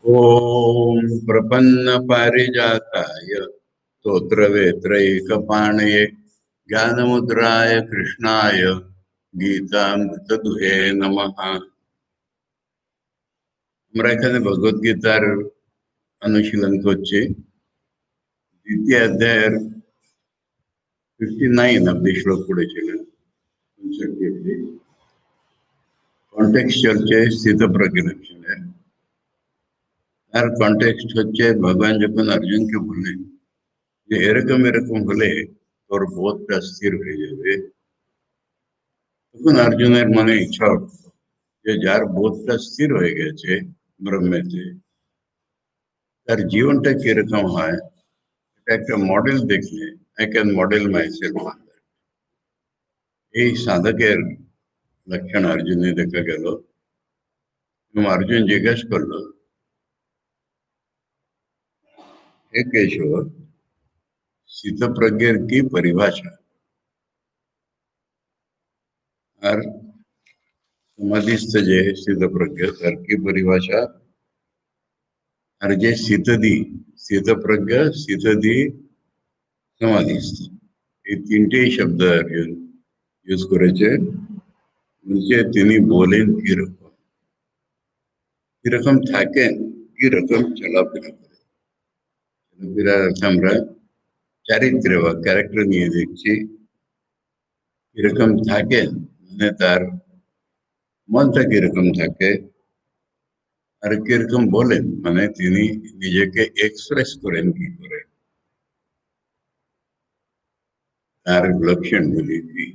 ओम प्रपन्न पारिजाताय स्तोत्रवेत्रैकपाणये ज्ञानमुद्राय कृष्णाय गीतामृतदुहे नमः। আমরা এখানে ভগবদ গীতার অনুশীলন করছি। দ্বিতীয় অধ্যায়ের 59 অব্দি শ্লোক পড়েছিলেন। কন্টেক্সট চলছে স্থিতপ্রজ্ঞ লক্ষণের। তার কন্টেক্সট হচ্ছে ভগবান যখন অর্জুনকে বললেন যে এরকম এরকম হলে তোর বোধটা স্থির হয়ে যাবে, তখন অর্জুনের মনে ইচ্ছা উঠল যে যার বোধটা স্থির হয়ে গেছে ব্রহ্মেতে, তার জীবনটা কিরকম হয় এটা একটা মডেল দেখলে I can model my self. এই সাধকের লক্ষণ অর্জুনে দেখা গেল এবং অর্জুন জিজ্ঞেস করলো, হে কেশব, স্থিতপ্রজ্ঞের কি পরিভাষা? আর সমাধিস্থ যে স্থিতপ্রজ্ঞ তার কি পরিভাষা? আর যে স্থিতধি, স্থিতপ্রজ্ঞ, স্থিতধি, সমাধিস্থ, এই তিনটেই শব্দ অর্জুন ইউজ করেছে। বলছে তিনি বলেন কিরকম, কিরকম থাকেন, কিরকম চলাফেরা করেন। চলাফেরার অর্থে আমরা চারিত্র্য বা ক্যারেক্টার নিয়ে দেখছি। কিরকম থাকেন মানে তার মনটা কিরকম থাকে, আর কিরকম বলেন মানে তিনি নিজেকে এক্সপ্রেস করেন কি করে, তার লক্ষণগুলি কি।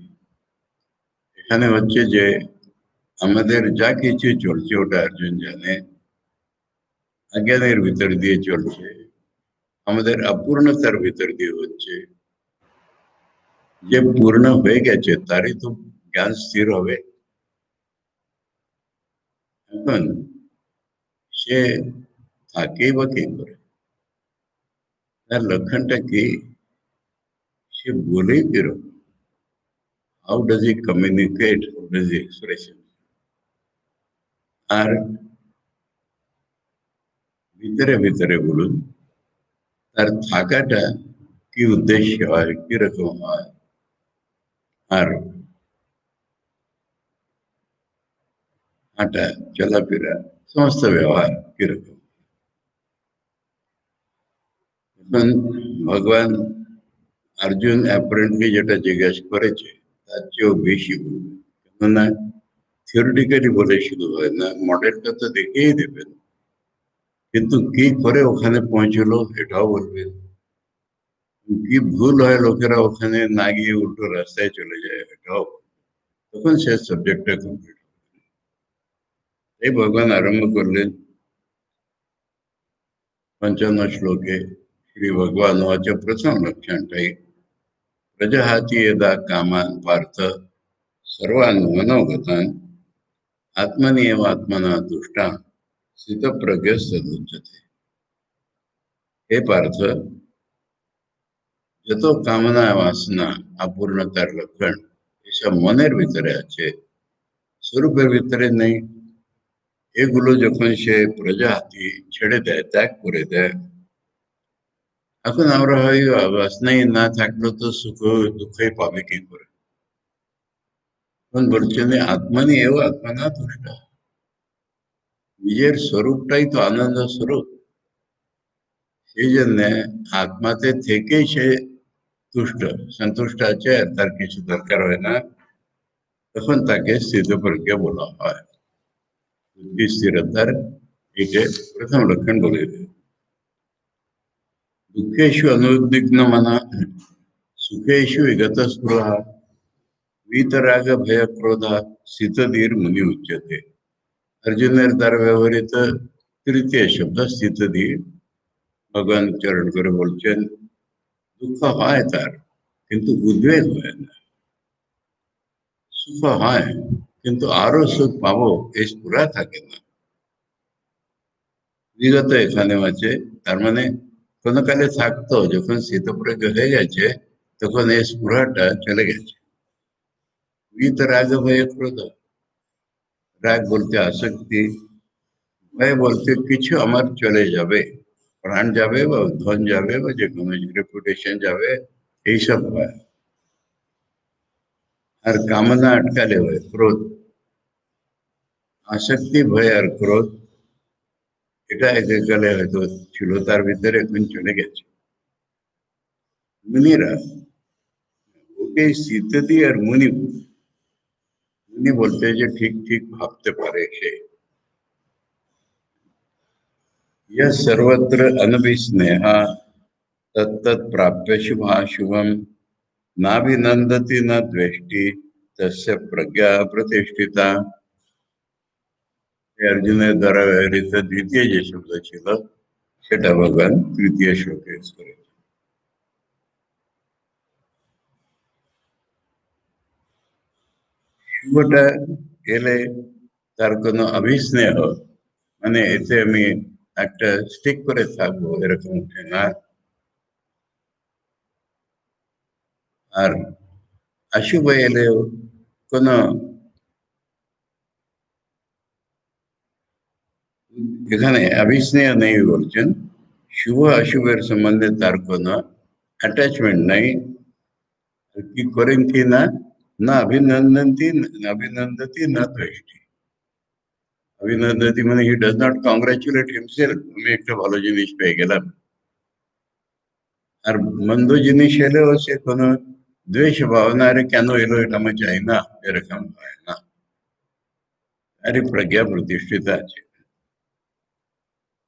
এখানে হচ্ছে যে আমাদের যা কিছু চলছে ওটা অর্জুন জানে, অজ্ঞানের ভিতর দিয়ে চলছে, আমাদের অপূর্ণতার ভিতর দিয়ে হচ্ছে। যে পূর্ণ হয়ে গেছে তারই তো জ্ঞান স্থির হবে। এখন সে থাকেই বা কি করে, তার লক্ষণটা কি, সে বলেই কিরকম, how does he communicate, how does he expression. আর ভিতরে ভিতরে বলুন তার থাকাটা কি উদ্দেশ্য হয়, কিরকম হয়, আর হাঁটা চলাফেরা সমস্ত ব্যবহার কিরকম। এখন ভগবান অর্জুন অ্যাপারেন্টলি যেটা জিজ্ঞেস করেছে তার চেয়েও বেশি বলবে, কেননা থিওরিটিক্যালি বলে শুধু হয় না, মডেলটা তো দেখিয়েই দেবেন, কিন্তু কি করে ওখানে পৌঁছলো এটাও বলবেন। কি ভুল হয় লোকেরা ওখানে না গিয়ে উল্টো রাস্তায় চলে যায় এটাও, তখন সে সাবজেক্টটা কমপ্লিট। এই ভগবান আরম্ভ করলেন 55 শ্লোকে। শ্রী ভগবান वाच प्रथम लक्षणটাই, प्रजहाति यदा कामान् पार्थ सर्वान् मनोगतान् आत्मनि एव आत्मना तुष्टा स्थितप्रज्ञ सदुच्यते। हे पार्थ, যত কামনা বাসনা অপূর্ণতার লক্ষণ এসব মনের ভিতরে আছে, স্বরূপের ভিতরে নেই। এগুলো যখন সে প্রজাতি ছেড়ে দেয়, ত্যাগ করে দেয়, এখন আমরা হয় বাসনাই না থাকলে তো সুখ দুঃখই পাবে কি করে। এখন বলছেন আত্মানি এও আত্মানা তুষ্ট, নিজের স্বরূপটাই তো আনন্দ স্বরূপ, সেই জন্য আত্মাতে থেকেই সে তুষ্ট, সন্তুষ্ট আছে, আর তার কিছু দরকার হয় না। তখন তাকে স্থিতপ্রজ্ঞ বলা হয়। বুদ্ধি স্থিরতার এটা প্রথম লক্ষণ বলে দেয়। দুঃখেষু অনুদ্বিগ্ন মনা, সুখেষু বিগত স্পৃহা, वीतराग भय क्रोधा স্থিতধীর মুনি উচ্যতে। অর্জুনের দ্বারা ব্যবহৃত তৃতীয় শব্দ স্থিতধীর। ভগবান উচ্চারণ করে বলছেন দুঃখ হয় তার কিন্তু উদ্বেগ হয় না, সুখ হয় কিন্তু আরো সুখ পাবো এই স্পৃহা থাকে না। বিগত এখানে আছে, তার মানে কোনো কালে থাকতো, যখন স্থিতপ্রজ্ঞ হয়ে গেছে তখন এই স্পৃহাটা চলে গেছে। वीतराग भय क्रोध, রাগ বলতে আসক্তি, ভাই বলতে কিছু আমার চলে যাবে, প্রাণ যাবে বা ধন যাবে বা যে কোনো রেপুটেশন যাবে, এইসব হয়। আর কামনা আটকালে হয় ক্রোধ, আসক্তি, ভয় আর ক্রোধ। এটা এককালে হয়তো ছিল, তার ভিতরে এখন চলে গেছে। মুনিরা, ওকে সিদ্ধি আর মুনি, মুনি বলতে যে ঠিক ঠিক ভাবতে পারে সে। यह सर्वत्र अनभिस्नेहा तत्तत् प्राप्य शुभाशुभम नाभिनंदति न द्वेष्टि तस्य प्रज्ञा प्रतिष्ठिता। अर्जुन द्वारा व्यवहृत द्वितीय যে শব্দ ছিল সেটা ভগবান তৃতীয় শ্লোকে ইউজ করেছে। শুভটা এলে তার কোনো অভিস্নেহ, মানে এতে আমি একটা স্টিক করে থাকবো এরকম উঠে না। আর অশুভ এলেও কোনো, এখানে অভিস্নেহ নেই বলছেন, শুভ অশুভের সম্বন্ধে তার কোনো অ্যাটাচমেন্ট নাই। কি করেন কি না, না অভিনন্দন্তি, অভিনন্দতি না দ্বেষ্টি। অভিনন্দতি মানে he does not congratulate himself, আমি একটা ভালো জিনিস পেয়ে গেলাম। আর মন্দ জিনিস এলেও সে কোনো দ্বেষ ভাবনা, আরে কেন এলো এটা আমি চাই না, এরকম হয় না। আরে প্রজ্ঞা প্রতিষ্ঠিত আছে।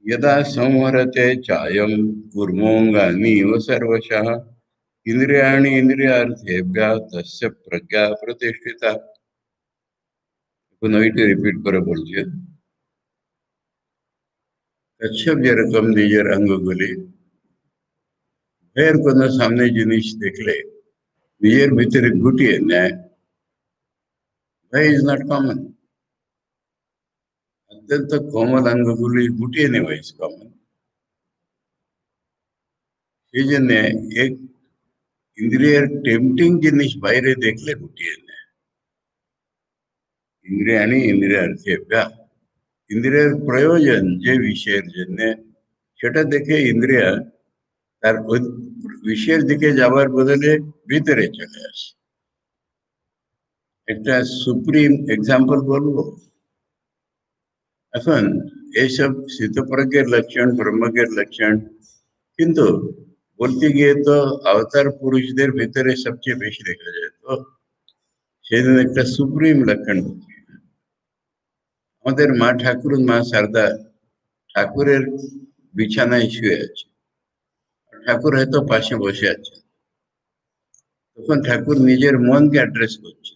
यदा संवरते चायं कूर्मोऽङ्गानीव सर्वशः इंद्रियाणि इंद्रियार्थेभ्यः तस्य प्रज्ञा प्रतिष्ठिता। পুনরায় রিপিট করে বলছেন, কচ্ছপ যেরকম নিজের অঙ্গগুলি ভয়ের কোনো সামনে জিনিস দেখলে নিজের ভিতরে গুটিয়ে নেয়। ভয় ইজ নট কমন, অত্যন্ত কোমল অঙ্গগুলি গুটিয়ে নেওয়া ইজ কমন। সেই জন্য এক ইন্দ্রিয়ের টেম্পটিং জিনিস বাইরে দেখলে গুটিয়ে নেয়। ইন্দ্রিয়াণি ইন্দ্রিয়ার্থেভ্যः, ইন্দ্রিয়ের প্রয়োজন যে বিষয়ের জন্য, সেটা দেখে ইন্দ্রিয়া তার বিষয়ের দিকে যাওয়ার বদলে ভিতরে চলে আসে। একটা সুপ্রিম এক্সাম্পল বলবো, এখন এইসব স্থিতপ্রজ্ঞের লক্ষণ, ব্রহ্মজ্ঞের লক্ষণ, কিন্তু বলতে গিয়ে তো অবতার পুরুষদের ভিতরে সবচেয়ে বেশি দেখা যায়। তো সেই জন্য একটা সুপ্রিম লক্ষণ বলছি। আমাদের মা ঠাকুর, মা শারদা ঠাকুরের বিছানায় শুয়ে আছে, ঠাকুর হয়তো পাশে বসে আছে। তখন ঠাকুর নিজের মনকে অ্যাড্রেস করছে,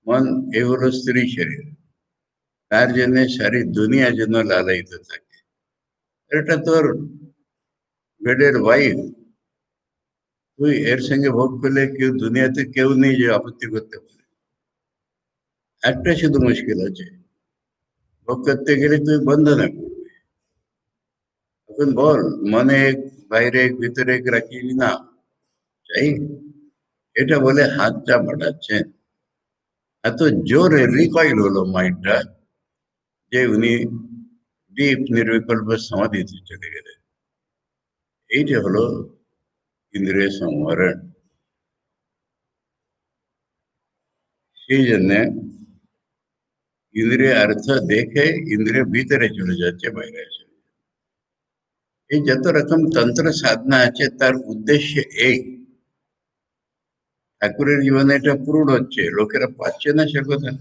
মন এ হলো স্ত্রী শরীর, তার জন্য সারি দুনিয়া যেন লালায়িত থাকে। এটা তোর বেডের ওয়াইফ, তুই এর সঙ্গে ভোগ করলে কেউ দুনিয়াতে কেউ নেই যে আপত্তি করতে পারে। একটা শুধু মুশকিল আছে, ভোগ করতে গেলে তুই বন্ধনে পড়বি। এখন বল, মনে এক, বাইরে এক, ভিতরে এক রাখিবি না, চাই। এটা বলে হাতটা বাড়াচ্ছেন, এত জোরে রিকয়েল হলো মাইন্ডটা যে উনি ডিপ নির্বিকল্প সমাধিতে চলে গেলেন। এইটা হলো ইন্দ্রিয় সংবরণ। সেই জন্য ইন্দ্রিয় অর্থ দেখে ইন্দ্রিয় ভিতরে চলে যাচ্ছে, বাইরে আসে। এই যত রকম তন্ত্র সাধনা আছে তার উদ্দেশ্য এই, ঠাকুরের জীবনে এটা পূরণ হচ্ছে, লোকেরা পাচ্ছে না সে কথা।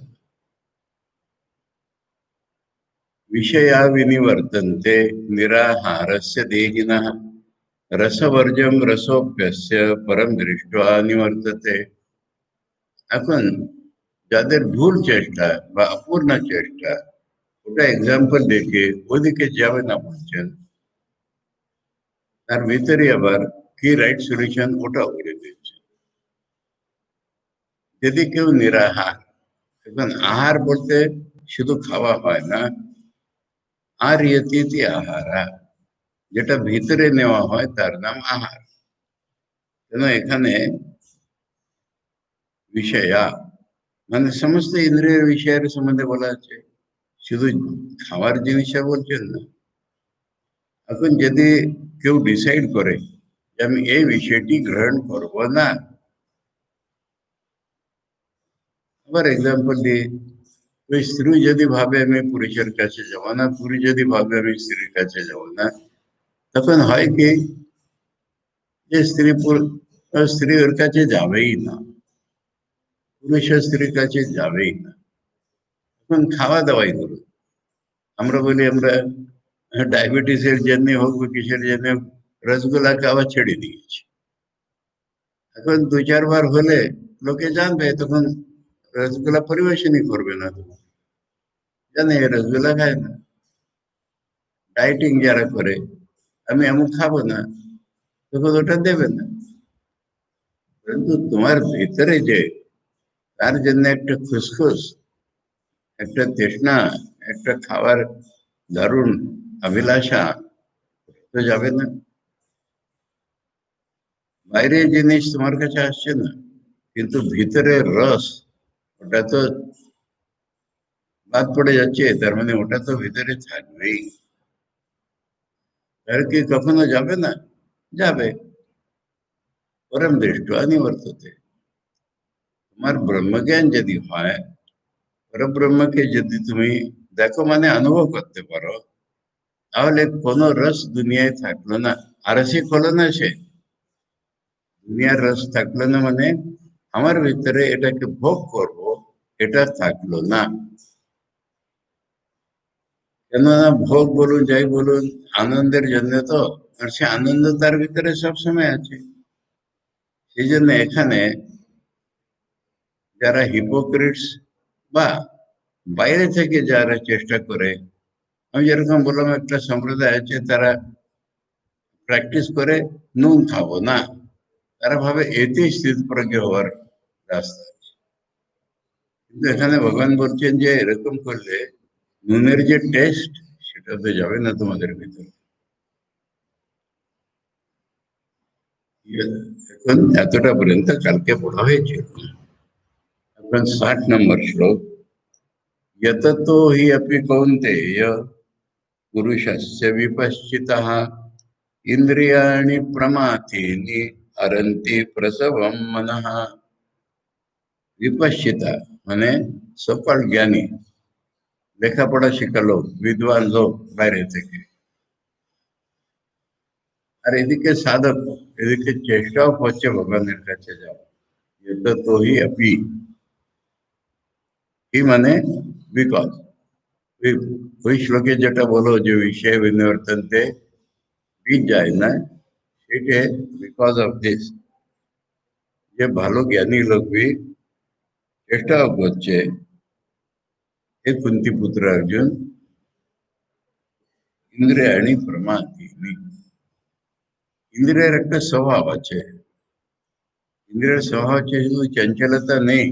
विषया विनिवर्तन्ते निराहारस्य देहिनः रसवर्जम रसोप्यस्य परम दृष्ट्वा निवर्तते। এখন যাদের ভুল চেষ্টা বা অপূর্ণ চেষ্টা, ওটা এক্সাম্পল দেখে ওদিকে যাবে না বলছেন, তার ভিতরে আবার কি রাইট সলিউশন ওটা বলে দিচ্ছে। যদি কেউ নিরাহার, এখন আহার বলতে শুধু খাওয়া হয় না, আর ইয়তিথি আহারা, যেটা ভিতরে নেওয়া হয় তার নাম আহার। কেন এখানে বিষয়া মানে সমস্ত ইন্দ্রিয়ের বিষয়ের সম্বন্ধে বলা আছে, শুধু খাওয়ার জিনিসটা বলছেন না, এখন যদি কেউ ডিসাইড করে যে আমি এই বিষয়টি গ্রহণ করব না, আবার এক্সাম্পল দিই, ওই স্ত্রী যদি ভাবে আমি পুরুষের কাছে যাব না, পুরুষ যদি ভাবে আমি স্ত্রীর কাছে যাব না, তখন হয় কি যে স্ত্রী ওর কাছে যাবেই না, পুরুষের স্ত্রীর কাছে যাবেই না। এখন খাওয়া দাওয়াই ধরুন, আমরা বলি আমরা ডায়াবেটিসের জন্য হোক বা কিসের জন্য রসগোল্লা খাওয়া ছেড়ে দিয়েছি। এখন দু চারবার হলে লোকে জানবে, তখন রসগোল্লা পরিবেশনই করবে না, তখন জানে এ রসগোল্লা খায় না। ডাইটিং যারা করে আমি এমন খাবো না, তখন ওটা দেবে না। কিন্তু তোমার ভিতরে যে তার জন্য একটা খুসখুস, একটা তৃষ্ণা, একটা খাবার দারুণ অভিলাষা, তো যাবে না। বাইরের জিনিস তোমার কাছে আসছে না, কিন্তু ভিতরের রস ওটা তো বাদ পড়ে যাচ্ছে, তার মানে ওটা তো ভিতরে থাকবেই। আর কি কখনো যাবে না? যাবে। পরম দৃষ্টা নিবর্ততে। তোমার ব্রহ্মজ্ঞান যদি হয়, পরব্রহ্মকে যদি তুমি দেখো মানে অনুভব করতে পারো, তাহলে কোনো রস দুনিয়ায় থাকলো না। আরসিক হলো না সে, দুনিয়ার রস থাকলো না মানে আমার ভিতরে এটাকে ভোগ করব, এটা থাকলো না। কেননা ভোগ বলুন যাই বলুন, আনন্দের জন্য তো, আর সে আনন্দ তার ভিতরে সবসময় আছে। সেই জন্য এখানে যারা হিপোক্রিটস বা বাইরে থেকে যারা চেষ্টা করে, আমি যেরকম বললাম একটা সম্প্রদায় আছে, তারা প্র্যাকটিস করে নুন খাবো না, তারা ভাবে এতেই স্থিতপ্রজ্ঞ হওয়ার রাস্তা। কিন্তু এখানে ভগবান বলছেন যে এরকম করলে নুনের যে টেস্ট, সেটা তো যাবে না তোমাদের ভিতরে। এখন এতটা পর্যন্ত কালকে পড়া হয়েছিল। এখন 60 নম্বর শ্লোক। यततो हि अपि कौन्तेय पुरुषस्य विपश्चितः इंद्रियाणि प्रमाथीनि हरन्ति प्रसवं मनः। विपश्चिता মানে সকল জ্ঞানী, লেখাপড়া শেখা লোক, বিদ্বান লোক বাইরে থেকে, আর এদিকে সাধক, এদিকে চেষ্টাও হচ্ছে ভগবানের কাছে যাওয়া। এটা তো হি আপি, হি মানে বিকজ, ওই শ্লোকে যেটা বলো যে বিষয় বিনিবর্তনতে বীজ যায় না, সেটা বিকজ অফ দিস, যে ভালো জ্ঞানী লোক বি চেষ্টাও করছে। हे कुंती पुत्र अर्जुन, ইন্দ্রিয়াণি প্রমাথিনি। ইন্দ্রিয়ের একটা স্বভাব আছে, ইন্দ্রিয়ের স্বভাব হচ্ছে শুধু চঞ্চলতা নেই,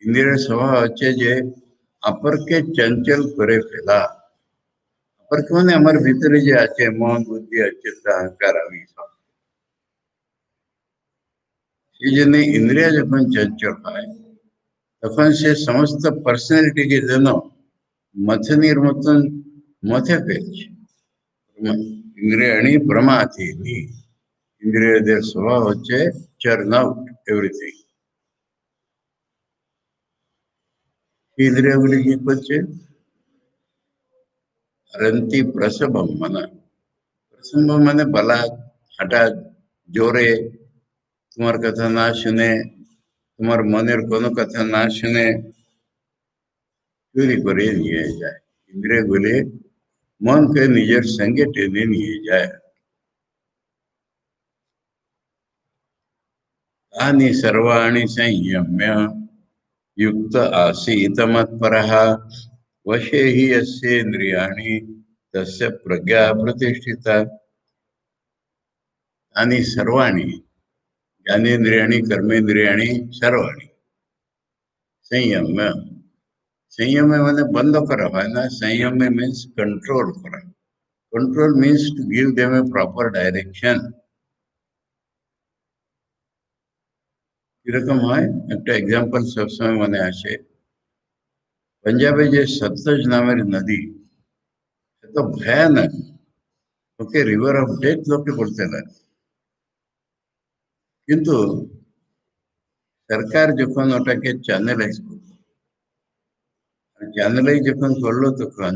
ইন্দ্রিয়ের স্বভাব হচ্ছে যে অপরকে চঞ্চল করে ফেলা। অপরকে মানে আমার ভিতরে যে আছে মন বুদ্ধি চিত্ত অহংকার, আমি সব। সেই জন্য ইন্দ্রিয় যখন চঞ্চল হয়, তখন সে সমস্ত পার্সোনালিটিকে যেন মথনির মতন মথে ফেলছে। ইন্দ্রিয়াণি প্রমাথিনি, ইন্দ্রিয়দের স্বভাব হচ্ছে চার্ন আউট এভরিথিং। ইন্দ্রিয়গুলি কি করছে? হরন্তি প্রসবম মানে, প্রসঙ্গ মানে বলা, হঠাৎ জোরে তোমার কথা না শুনে, তোমার মনের কোনো কথা না শুনে চুরি করে নিয়ে যায়। ইন্দ্রিয়গুলি মনকে নিজের সঙ্গে টেনে নিয়ে যায়। तानि सर्वाणि संयम्य युक्त आसीत मत्परः वशे हि यस्येन्द्रियाणि तस्य प्रज्ञा प्रतिष्ठिता। तानि सर्वाणि, ज्ञानेन्द्रियाणि कर्मेन्द्रियाणि सर्वाणि संयम्य। संयम्य माने बंद करा है ना, संयम्य मीन्स कंट्रोल करा। Control means to give them a proper direction. এরকম হয়, একটা এক্সাম্পল সবসময় মনে আসে। पंजाबे जे सतलज नामेर नदी तो भयानक ओके रिवर ऑफ डेथ लोके बोलते ना किंतु सरकार যখন ওটাকে চ্যানেলাইজ করলো চ্যানেলাইজ যখন করলো তখন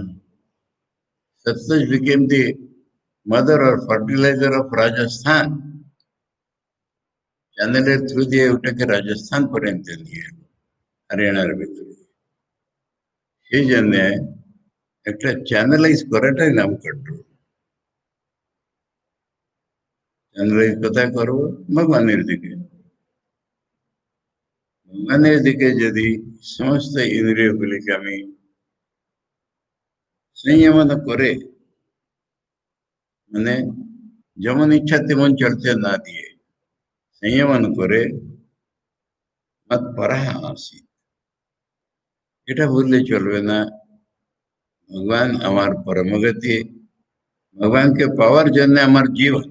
Sutlej became the mother or fertilizer of Rajasthan চ্যানেলের থ্রু দিয়ে ওটাকে রাজস্থান পর্যন্ত নিয়ে এলো হরিয়ানার ভিতরে সেই জন্য একটা চ্যানেলাইজ করাটাই নাম কন্ট্রোল চ্যানেলাইজ কোথায় করবো ভগবানের দিকে ভগবানের দিকে যদি সমস্ত ইন্দ্রিয়গুলিকে আমি संयमन करे মানে যেমন ইচ্ছা তেমন চলতে না দিয়ে संयमन করে মত পরাহ আসি এটা বললে চলবে না ভগবান আমার পরমগতি ভগবানকে পাওয়ার জন্য আমার জীবন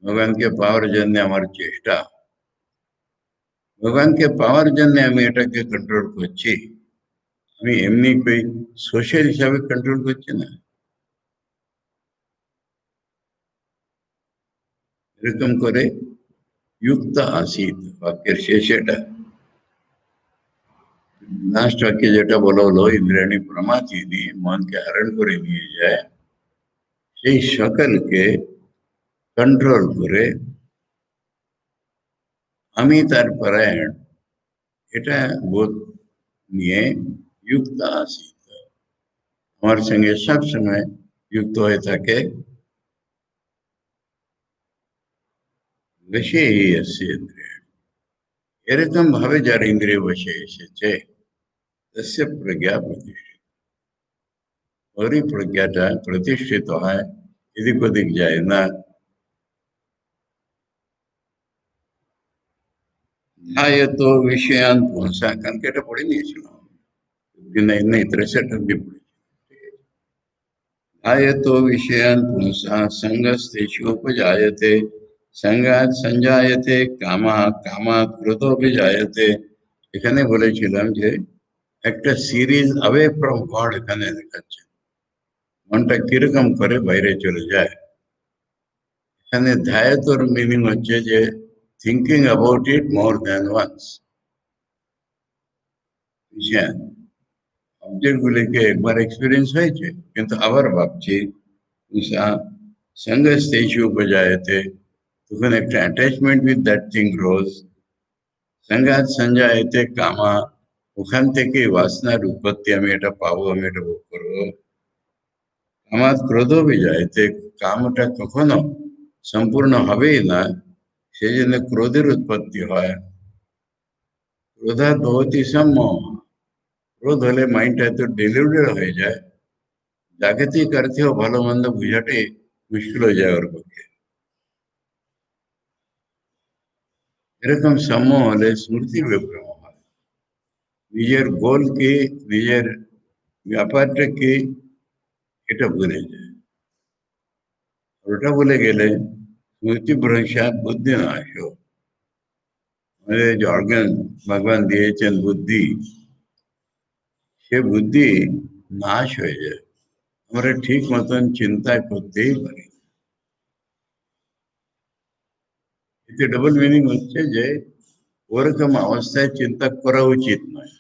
ভগবানকে পাওয়ার জন্য আমার চেষ্টা ভগবানকে পাওয়ার জন্য আমি এটাকে কন্ট্রোল করছি আমি এমনি কই সোশ্যাল হিসাবে কন্ট্রোল করছি না এরকম করে युक्त आसीत वाक्य शेषेटा लास्ट वाक्य जेटा बोलो लो इंद्रियाणी प्रमाथी नी मन के हरण करे निये जाए সেই সকলকে কন্ট্রোল করে আমি তার পরায়ণ এটা বোধ নিয়ে युक्त आसीत আমার সঙ্গে সব সময় যুক্ত হয়ে থাকে বসে এসে এরকম ভাবে যার ইন্দ্রিয় বসে এসেছে तस्य प्रज्ञा प्रतिष्ठित और ही प्रज्ञाटा प्रतिष्ठित হয় এদিক ওদিক যায় না ध्यायतो विषयान पुंसा कारण के এটা পড়ে নিয়েছিলাম नहीं नहीं 63 भी पढ़ी ध्यायतो विषयान पुंसा संगस्तेषुपजायते संगात संजायते कामात् कामात् क्रोधोपजायते এখানে বলেছিলাম যে একটা সিরিজ अवे फ्रॉम गॉड এখানে দেখাচ্ছে মনটা কিরকম করে বাইরে চলে যায় এখানে ধ্যায়তোর মিনিং হচ্ছে যে thinking about it more than once विषयान ऑब्जेक्ट गुलिके एक बार एक्सपीरियंस হয়েছে কিন্তু আবার ভাবছি উষা संगस्तेषु उपजायते তখন একটা attachment with that thing grows संगात संजायते कामा ওখান থেকে বাসনার উৎপত্তি আমি এটা পাবো আমি এটা ভোগ করবো আমার ক্রোধ বিজায়তে কামটা কখনো সম্পূর্ণ হবেই না সেই জন্য ক্রোধের উৎপত্তি হয় ক্রোধাৎ ভবতি সম্মোহ ক্রোধ হলে মাইন্ডটা এত ডিলিউটেড হয়ে যায় জাগতিক অর্থেও ভালো মন্দ বুঝাটাই মুশকিল হয়ে যায় ওর পক্ষে এরকম সম্মোহ হলে স্মৃতির বিভ্রম হয় নিজের গোলকে নিজের ব্যাপারটাকে এটা ভুলে যায় ওটা ভুলে গেলে স্মৃতি ভ্রংশাৎ বুদ্ধি নাশ আমাদের যে অর্গান ভগবান দিয়েছেন বুদ্ধি সে বুদ্ধি নাশ হয়ে যায় আমরা ঠিক মতন চিন্তা করতেই পারি এতে ডবল মিনিং হচ্ছে যে ওরকম অবস্থায় চিন্তা করা উচিত নয়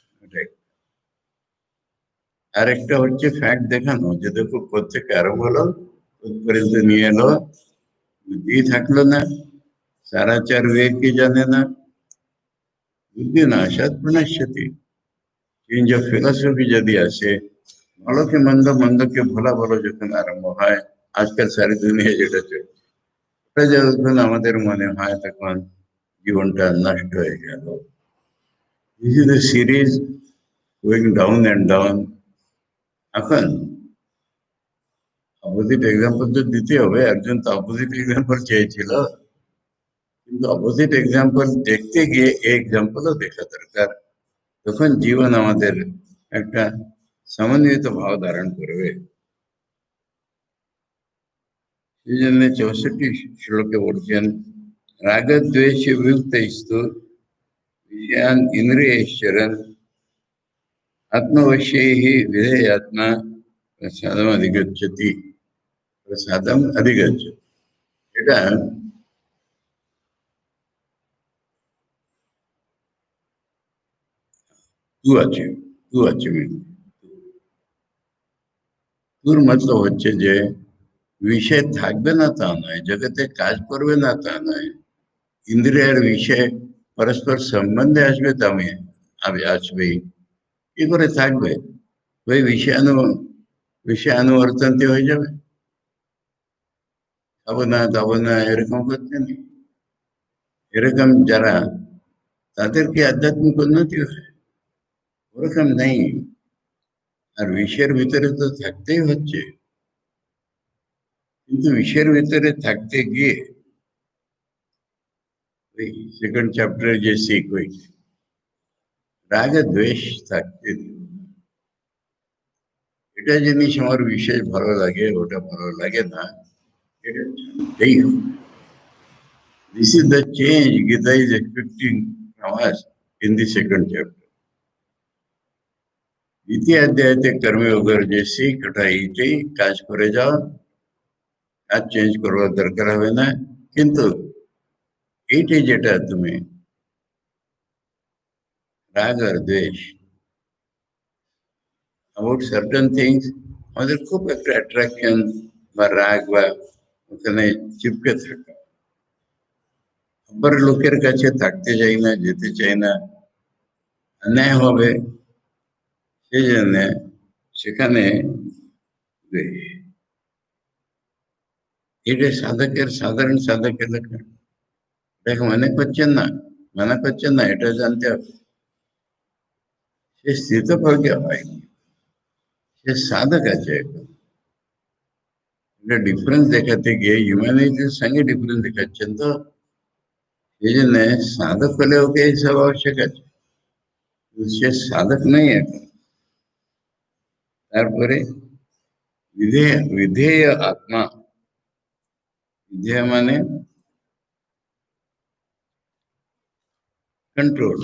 আর একটা হচ্ছে ফ্যাক্ট দেখানো যে দেখো কোথেকে আরম্ভ হলো পর্যন্ত নিয়ে এলো বুদ্ধি থাকলো না সারাচার বিবেক কি জানে না বুদ্ধি নাশাৎ প্রণশ্যতি চেঞ্জ অফ ফিলসফি যদি আসে ভালোকে মন্দ মন্দকে ভোলা ভালো যখন আরম্ভ হয় আজকাল সারি দুনিয়া যেটা চলছে ওটা যখন আমাদের মনে হয় তখন জীবনটা নষ্ট হয়ে গেল this is the series going down and down এখন অপোজিট এক্সাম্পল তো দিতে হবে একজন তো অপোজিট এক্সাম্পল চেয়েছিল কিন্তু অপোজিট এক্সাম্পল দেখতে গিয়ে এই এক্সাম্পলও দেখা দরকার তখন জীবন আমাদের একটা সমন্বিত ভাব ধারণ করবে সেই জন্য 64 শ্লোকে বলছেন রাগদ্বেষ বিভুক্ত স্তু विषयान इंद्रियश्चरन् आत्मवश्यै हि विधेयात्मा प्रसादम् अधिगच्छति प्रसादम् अधिगच्छति এটা টু আছে টু আছে টুর মতলব হচ্ছে যে বিষয় থাকবে না তা নয়, জগতে কাজ করবে না তা নয়, ইন্দ্রিয়ের বিষয়ে পরস্পর সম্বন্ধে আসবে তবে আসবেই, কি করে থাকবে? ওই বিষয়ানুবর্তনতে হয়ে যাবে, খাবো না দাবো না এরকম করতে নেই। এরকম যারা, তাদের কি আধ্যাত্মিক উন্নতি হয়? ওরকম নেই। আর বিষয়ের ভিতরে তো থাকতেই হচ্ছে, কিন্তু বিষয়ের ভিতরে থাকতে গিয়ে ওই সেকেন্ড চ্যাপ্টারে যে শিখ হয়েছে, রাগ আর দ্বেষ থাকতে দিও। এটা জিনিস আমার বিশেষ ভালো লাগে, ওটা ভালো লাগে না, এটা জানতেই হবে। This is the change Gita is expecting from us in the second chapter. দ্বিতীয় অধ্যায়তে কর্মযোগের যে শিখ, ওটা এইটাই, কাজ করে যাও, কাজ চেঞ্জ করবার দরকার হবে না। কিন্তু এইটাই যেটা তুমি রাগ আর দ্বেষ about certain things, আমাদের খুব একটা অ্যাট্রাকশন বা রাগ বা ওখানে চিপকে থাকা, আবার লোকের কাছে থাকতে চাই না, যেতে চাই না, অন্যায় হবে, সেই জন্য সেখানে দ্বেষ। এটা সাধকের, সাধারণ সাধকের লক্ষণ। দেখ, মানা করছেন না, এটা জানতে হবে। সে স্থিতপ্রজ্ঞ হয়নি, সে সাধক আছে এখন। এটা ডিফারেন্স দেখাতে গিয়ে হিউম্যানিটির সঙ্গে ডিফারেন্স দেখাচ্ছেন, তো সেই জন্য সাধক হলে ওকে এইসব আবশ্যক আছে, সে সাধক নেই এখন। তারপরে বিধেয় আত্মা, বিধেয় মানে कंट्रोल।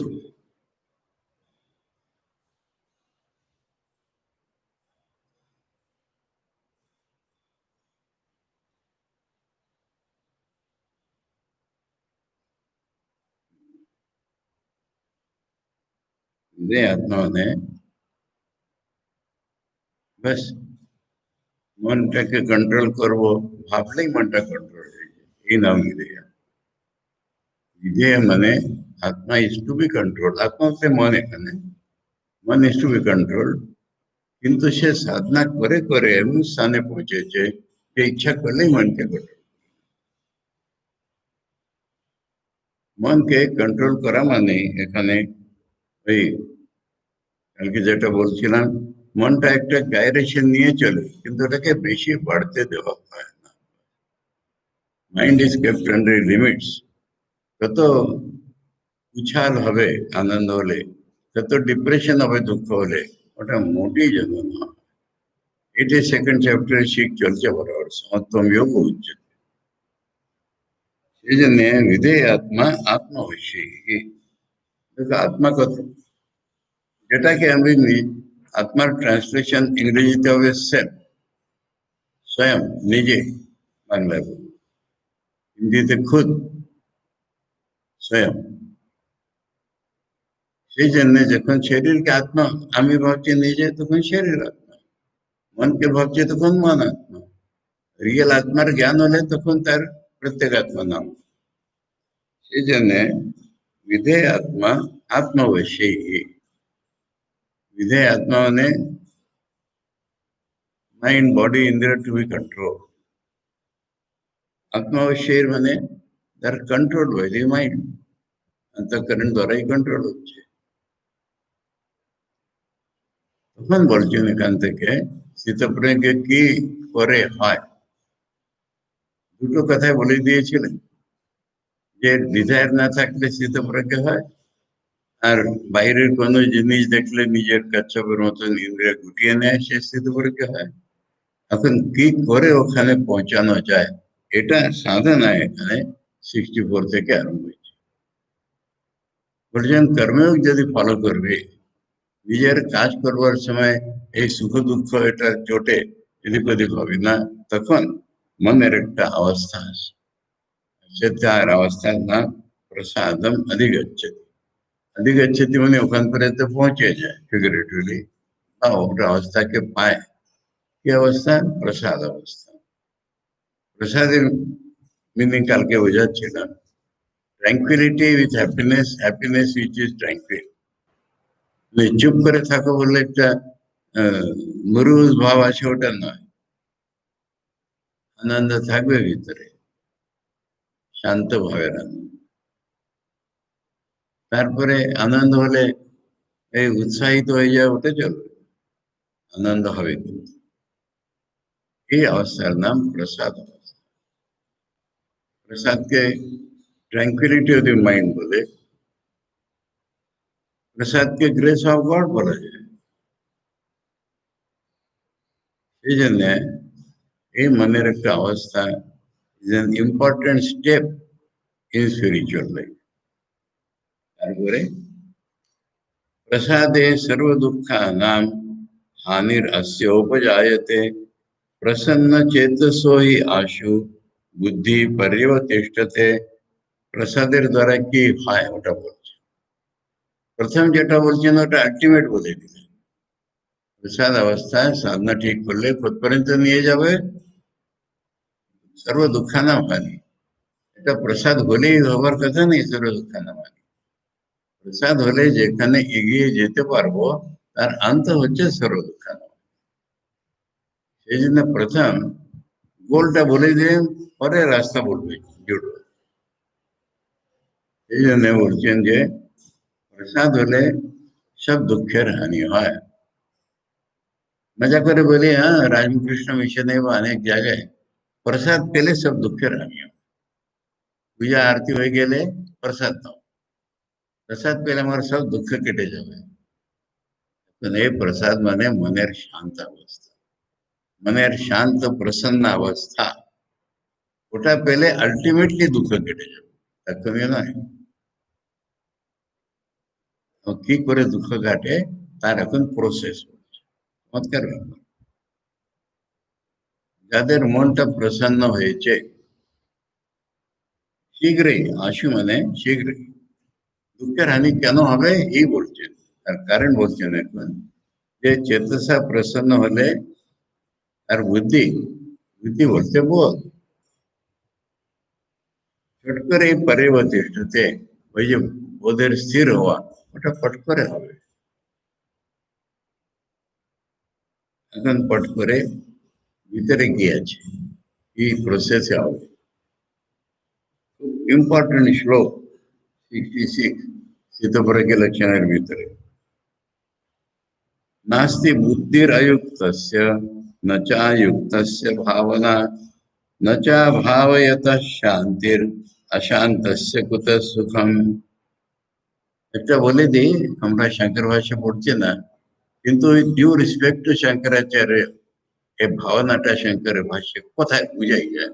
বিধেয় আত্মা মানে बस মনটাকে কন্ট্রোল করব, ভাবলেই মনটা কন্ট্রোল হয়ে যায়, এই নাম বিধেয়। বিধেয় মানে আত্মা ইজ টু বি কন্ট্রোল, আত্মা হচ্ছে মন, এখানে মন ইজ টু বি কন্ট্রোল। কিন্তু সে সাধনা করে করে এমন স্থানে পৌঁছেছে যে ইচ্ছা করলেই মনকে কন্ট্রোল। মনকে কন্ট্রোল করা মানে এখানে ওই কালকে যেটা বলছিলাম, মনটা একটা ডাইরেকশন নিয়ে চলে, কিন্তু ওটাকে বেশি বাড়তে দেওয়া হয় না। Mind is kept under limits. কত উছাল হবে আনন্দ হলে, কত ডিপ্রেশন হবে দুঃখ হলে, ওটা মোটেই যেন না। এটাই সেকেন্ড চ্যাপ্টারে শিখ চলছে বরাবর, সমত্তম যোগ উচ্চ। সেই জন্য বিধেয় আত্মা আত্মবশ্যই। দেখো আত্মা কত, যেটাকে আমি আত্মার ট্রান্সলেশন ইংরেজিতে হবে সেলফ, স্বয়ং, নিজে বাংলায়, হিন্দিতে খুদ, স্বয়ং। সেই জন্য যখন শরীরকে আত্মা আমি ভাবছি নিজে, তখন শরীর আত্মা, মনকে ভাবছি তখন মন আত্মা। রিয়েল আত্মার জ্ঞান হলে তখন তার প্রত্যেগাত্মা নাম। সেই জন্য বিধেয় আত্মা আত্মবশ্যই। বিধেয় আত্মা মানে মাইন্ড বডি ইন্দ্রিয় টু বি কন্ট্রোল। আত্মবশ্যই মানে তার কন্ট্রোল বাই দি মাইন্ড, অন্তঃকরণ দ্বারাই কন্ট্রোল হচ্ছে। তখন বলছেন এখান থেকে স্থিতপ্রজ্ঞ কি করে হয়, দুটো কথায় বলে দিয়েছিলেন, যে ডিজায়ার না থাকলে স্থিতপ্রজ্ঞ হয়, আর বাইরের কোনো জিনিস দেখলে নিজের কচ্ছপের মতন ইন্দ্রিয় গুটিয়ে নেয়, সে স্থিতপ্রজ্ঞ হয়। এখন কি করে ওখানে পৌঁছানো যায়, এটা সাধনা এখানে 64 থেকে আরম্ভ হয়েছে। বলছেন কর্মযোগ যদি ফলো করবে, নিজের কাজ করবার সময় এই সুখ দুঃখ এটা চোটে এদিক ওদিক হবে না, তখন মনের একটা অবস্থা আসে, সে তার অবস্থার নাম প্রসাদম অধিগচ্ছতি। অধিগচ্ছতি মানে ওখান পর্যন্ত পৌঁছে যায় ফিগারেটিভলি, বা ওটা অবস্থাকে পায়। কি অবস্থা? প্রসাদ অবস্থা। প্রসাদের মিনিং কালকে বোঝাচ্ছিলাম, tranquillity with happiness, happiness which is tranquil. চুপ করে থাকো বললে একটা মুরুজ ভাব আছে, ওটা নয়। আনন্দ থাকবে ভিতরে, শান্ত ভাবের আনন্দ। তারপরে আনন্দ হলে এই উৎসাহিত হয়ে যায়, ওটা চলবে, আনন্দ হবে কিন্তু। এই অবস্থার নাম প্রসাদ অবস্থা। প্রসাদকে ট্র্যাঙ্কুইলিটি অফ দি মাইন্ড বলে, প্রসাদকে গ্রেস অফ গড বলা যায়। সেই জন্য এই মনের একটা অবস্থা is an important step in spiritual life. তারপরে प्रसादे सर्वदुःखानां हानिरस्योपजायते प्रसन्न चेतसो हि आशु बुद्धि पर्यवतिष्ठते। প্রসাদের দ্বারা কি হয় ওটা বলছে। প্রথম যেটা বলছেন ওটা আলটিমেট বলে দিলেন। প্রসাদ অবস্থায় সাধনা ঠিক করলে কোথ পর্যন্ত নিয়ে যাবে? সর্ব দুঃখানাম হানি। এটা প্রসাদ হলেই হবার কথা নেই, সর্ব দুঃখানাম হানি। প্রসাদ হলে যেখানে এগিয়ে যেতে পারবো তার অন্ত হচ্ছে সর্ব দুঃখানাম। সেই জন্য প্রথম গোলটা বলে দিলেন, পরে রাস্তা বলবে জুড়বে। এই জন্য বলছেন যে প্রসাদ হলে সব দুঃখের হানি হয়। মজা করে বলি, হ্যাঁ, রামকৃষ্ণ মিশনে বা অনেক জায়গায় প্রসাদ পেলে সব দুঃখের হানি হয়। পূজা আরতি হয়ে গেলে প্রসাদ দাও, প্রসাদ পেলে আমার সব দুঃখ কেটে যাবে। এই প্রসাদ মানে মনের শান্ত অবস্থা, মনের শান্ত প্রসন্ন অবস্থা। ওটা পেলে আলটিমেটলি দুঃখ কেটে যাবে, এক্ষুনি নয়। কি করে দুঃখ কাটে তার এখন প্রসেস হচ্ছে, চমৎকার ব্যাপার। যাদের মনটা প্রসন্ন হয়েছে শীঘ্রই, আশু মানে শীঘ্রই, দুঃখের হানি কেন হবে এই বলছেন। তার কারণ বলছেন এখন, যে চেতসা প্রসন্ন হলে আর বুদ্ধি, বুদ্ধি বলতে বোধ, চট করে পরিবর্তিষ্ঠতে, ওই যে বোধের স্থির হওয়া, ওটা পট করে হবে। এখন পট করে ভিতরে গিয়েছে, এই প্রসেসে হবে। ইম্পর্টেন্ট শ্লোক 66 স্থিতপ্রজ্ঞ লক্ষণের ভিতরে, नास्ति बुद्धिरयुक्तस्य न चायुक्तस्य भावना न चा भावयतः शांतिर अशांतस्य कुतः सुखम। এটা বলে দিই, আমরা শঙ্কর ভাষা পড়ছি না, কিন্তু ডিউ রেসপেক্ট টু শঙ্করাচার্য, এই ভাবনাটা শঙ্করের ভাষ্যে কোথায় বুঝাই যায়।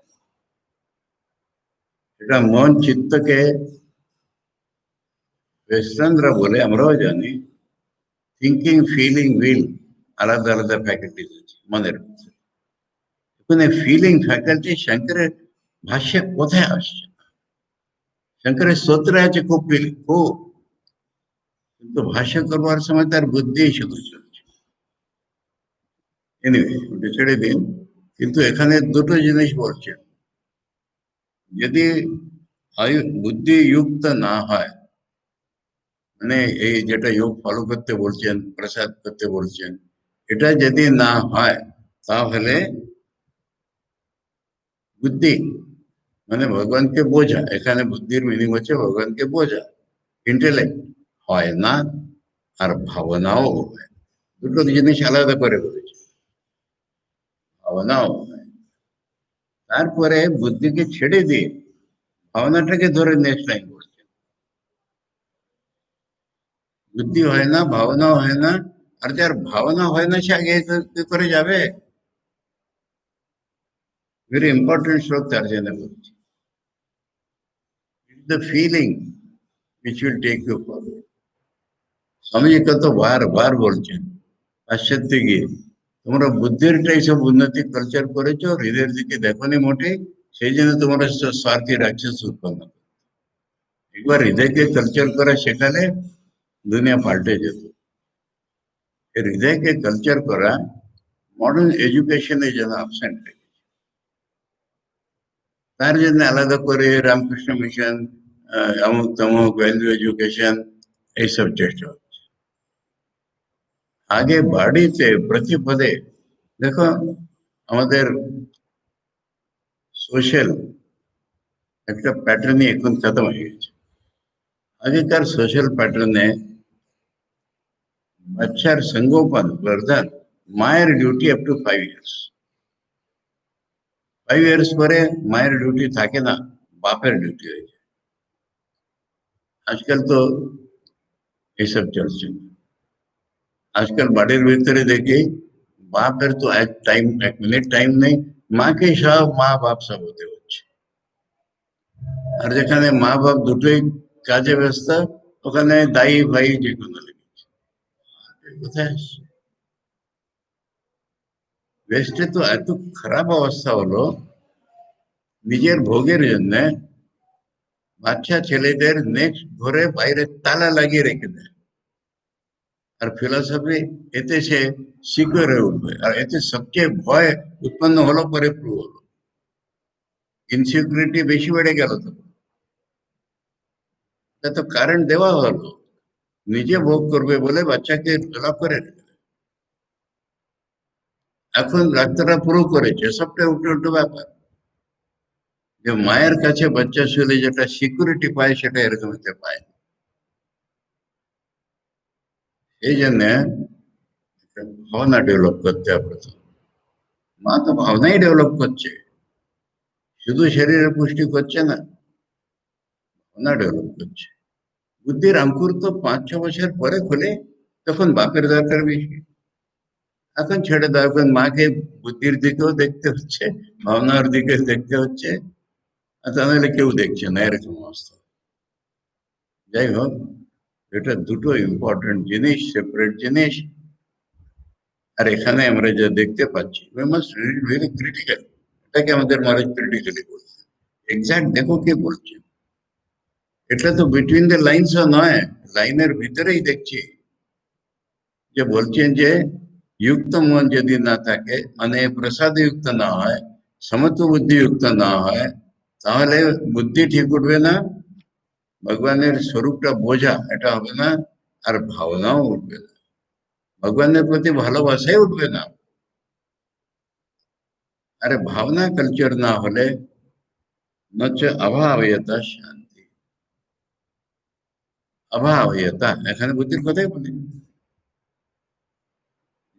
এটা মন চিত্তকে ওয়েস্টার্নরা বলে, আমরাও জানি, থিঙ্কিং ফিলিং উইল, আলাদা আলাদা ফ্যাকাল্টিজ আছে মনের ভিতরে। এখানে ফিলিং ফ্যাকাল্টি শঙ্করের ভাষ্যে কোথায় আসছে? শঙ্করের স্তোত্রে আছে খুব ফিলিং, খুব, কিন্তু ভাষ্য করবার সময় তার বুদ্ধি শুধু চলছে। এনিওয়ে, ওটা ছেড়ে দিন। কিন্তু এখানে দুটো জিনিস বলছেন, যদি বুদ্ধি যুক্ত না হয়, মানে এই যেটা যোগ ফলো করতে বলছেন, প্রসাদ করতে বলছেন, এটা যদি না হয় তাহলে বুদ্ধি মানে ভগবানকে বোঝা, এখানে বুদ্ধির মিনিং হচ্ছে ভগবানকে বোঝা, ইন্টেলেক্ট হয় না, আর ভাবনাও হয়। দুটো জিনিস আলাদা করে বলেছে, ভাবনাও হয়। তারপরে বুদ্ধিকে ছেড়ে দিয়ে ভাবনাটাকে ধরে নেক্সট লাইন বলছে, বুদ্ধি হয় না, ভাবনাও হয় না। আর যার ভাবনা হয় না সে আগে কি করে যাবে? ভেরি ইম্পর্টেন্ট শ্লোক তার জন্য বলছি, it's the feeling which will take you forward. Swamiji কত বার বলছেন পাশ্চাত্যে গিয়ে, তোমরা বুদ্ধিরটাই সব উন্নতি কালচার করেছো, হৃদয়ের দিকে দেখোনি মোটে, সেই জন্য তোমরা স্বার্থী রাক্ষস উৎপন্ন করো। একবার হৃদয়কে কালচার করা শেখালে দুনিয়া পাল্টে যেত। এই হৃদয়কে কালচার করা মডার্ন এডুকেশনে যেন অ্যাবসেন্ট। তার জন্য আলাদা করে রামকৃষ্ণ মিশন, অমুক তমুক ভ্যালু এডুকেশন, এইসব চেষ্টা হচ্ছে। আগে বাড়িতে প্রতি পদে দেখো, আমাদের সোশ্যাল একটা প্যাটার্নই এখন খতম হয়ে গেছে। আগেকার সোশ্যাল প্যাটার্নে বাচ্চার সঙ্গোপন বর্ধন মায়ের duty up to 5 years. 5 years পরে মায়ের ডিউটি থাকে না, বাপের ডিউটি হয়ে যায়। আজকাল তো এইসব চলছে। আজকাল বাড়ির ভিতরে দেখি বাপের তো এক মিনিট টাইম নেই, মাকে সব মা বাপ সব হতে হচ্ছে। আর যেখানে মা বাপ দুটোই কাজে ব্যস্ত, ওখানে দায়ী ভাই যে কোনো লেগেছে। কোথায় আসছে? দেশটা তো এত খারাপ অবস্থা হলো, নিজের ভোগের জন্য বাচ্চা ছেলেদের নেক্সট ঘরে বাইরে তালা লাগিয়ে রেখে দেয়। আর ফিলসফি এতে সে সিকিউর হয়ে উঠবে, আর এতে সবচেয়ে ভয় উৎপন্ন হলো পরে প্রুভ হলো। ইনসিকিউরিটি বেশি বেড়ে গেল। তো এটা তো কারেন্ট দেওয়া হলো, নিজে ভোগ করবে বলে বাচ্চাকে লক করে রেখে দেয়। এখন ডাক্তাররা প্রুভ করেছে সবটা উল্টো উল্টো ব্যাপার, যে মায়ের কাছে বাচ্চা শুলে যেটা সিকিউরিটি পায় সেটা এরকম হতে পায় না। এই জন্য একটা ভাবনা ডেভেলপ করতে হবে প্রথম। মা তো ভাবনাই ডেভেলপ করছে, শুধু শরীরের পুষ্টি করছে না, ভাবনা ডেভেলপ করছে। বুদ্ধির অঙ্কুর তো 5-6 বছর পরে খুলে, তখন বাপের দরকার বেশি। এখন ছেড়ে দাও, এখন মাকে বুদ্ধির দিকেও দেখতে হচ্ছে, ভাবনার দিকে দেখতে হচ্ছে, আর তাহলে কেউ দেখছে না, এরকম অবস্থা। যাই হোক, এটা দুটো ইম্পর্টেন্ট জিনিস, সেপারেট জিনিস। আর এখানে আমরা যা দেখতে পাচ্ছি, we must read very critical. এটাকে আমাদের মহারাজ ক্রিটিক্যালি বলছে। এক্সাক্ট দেখো কে বলছে, এটা তো বিটুইন দ্য লাইনসও নয়, লাইনের ভিতরেই দেখছি। যে বলছেন যে যুক্ত মন যদি না থাকে, মানে প্রসাদ যুক্ত না হয়, সমত্ব বুদ্ধি যুক্ত না হয়, তাহলে বুদ্ধি ঠিক উঠবে না, ভগবানের স্বরূপটা বোঝা এটা হবে না, আর ভাবনাও উঠবে না, ভগবানের প্রতি ভালোবাসাই উঠবে না। আরে ভাবনা কালচার না হলে নচ অভাবয়তা শান্তি। অভাবয়তা এখানে বুদ্ধির কথাই বলি।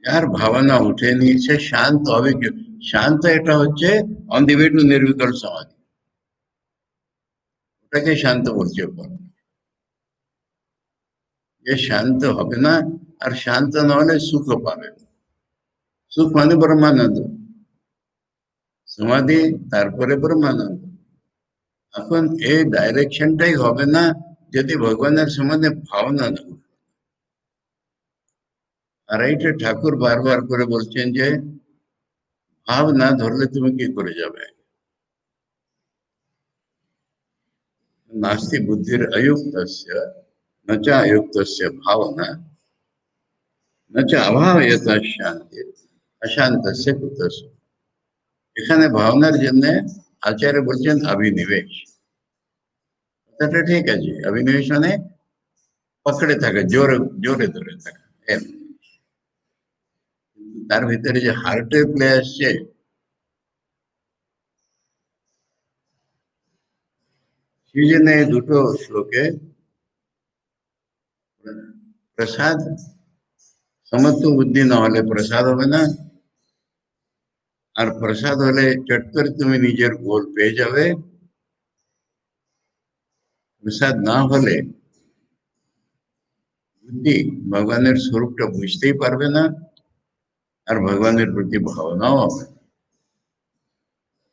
যার ভাবনা উঠেনি সে শান্ত হবে কি? শান্ত এটা হচ্ছে অন দি ওয়ে টু নির্বিকল সমাধি, ওটাকে শান্ত বলছে ওপর। যে শান্ত হবে না, আর শান্ত না হলে সুখ পাবে না। সুখ মানে ব্রহ্মানন্দ, সমাধি তারপরে ব্রহ্মানন্দ। এখন এই ডাইরেকশনটাই হবে না যদি ভগবানের সম্বন্ধে ভাবনা না উঠে। আর এইটা ঠাকুর বারবার করে বলছেন যে ভাব না ধরলে তুমি কি করে যাবে। নাস্তি বুদ্ধির অযুক্তস্য নচ অযুক্তস্য ভাবনা নচ অভাবয়তা শান্তি অশান্তস্য কুতস্য। এখানে ভাবনার জন্য আচার্য বলছেন অভিনিবেশ। কথাটা ঠিক আছে, অভিনিবেশ মানে পকড়ে থাকা, জোরে জোরে ধরে থাকা। তার ভিতরে যে হার্টের প্লে আসছে, সেই জন্য এই দুটো শ্লোকে প্রসাদ, সমত্ব বুদ্ধি না হলে প্রসাদ হবে না, আর প্রসাদ হলে চট করে তুমি নিজের গোল পেয়ে যাবে। প্রসাদ না হলে বুদ্ধি ভগবানের স্বরূপটা বুঝতেই পারবে না, আর ভগবানের প্রতি ভাবনাও হবে না।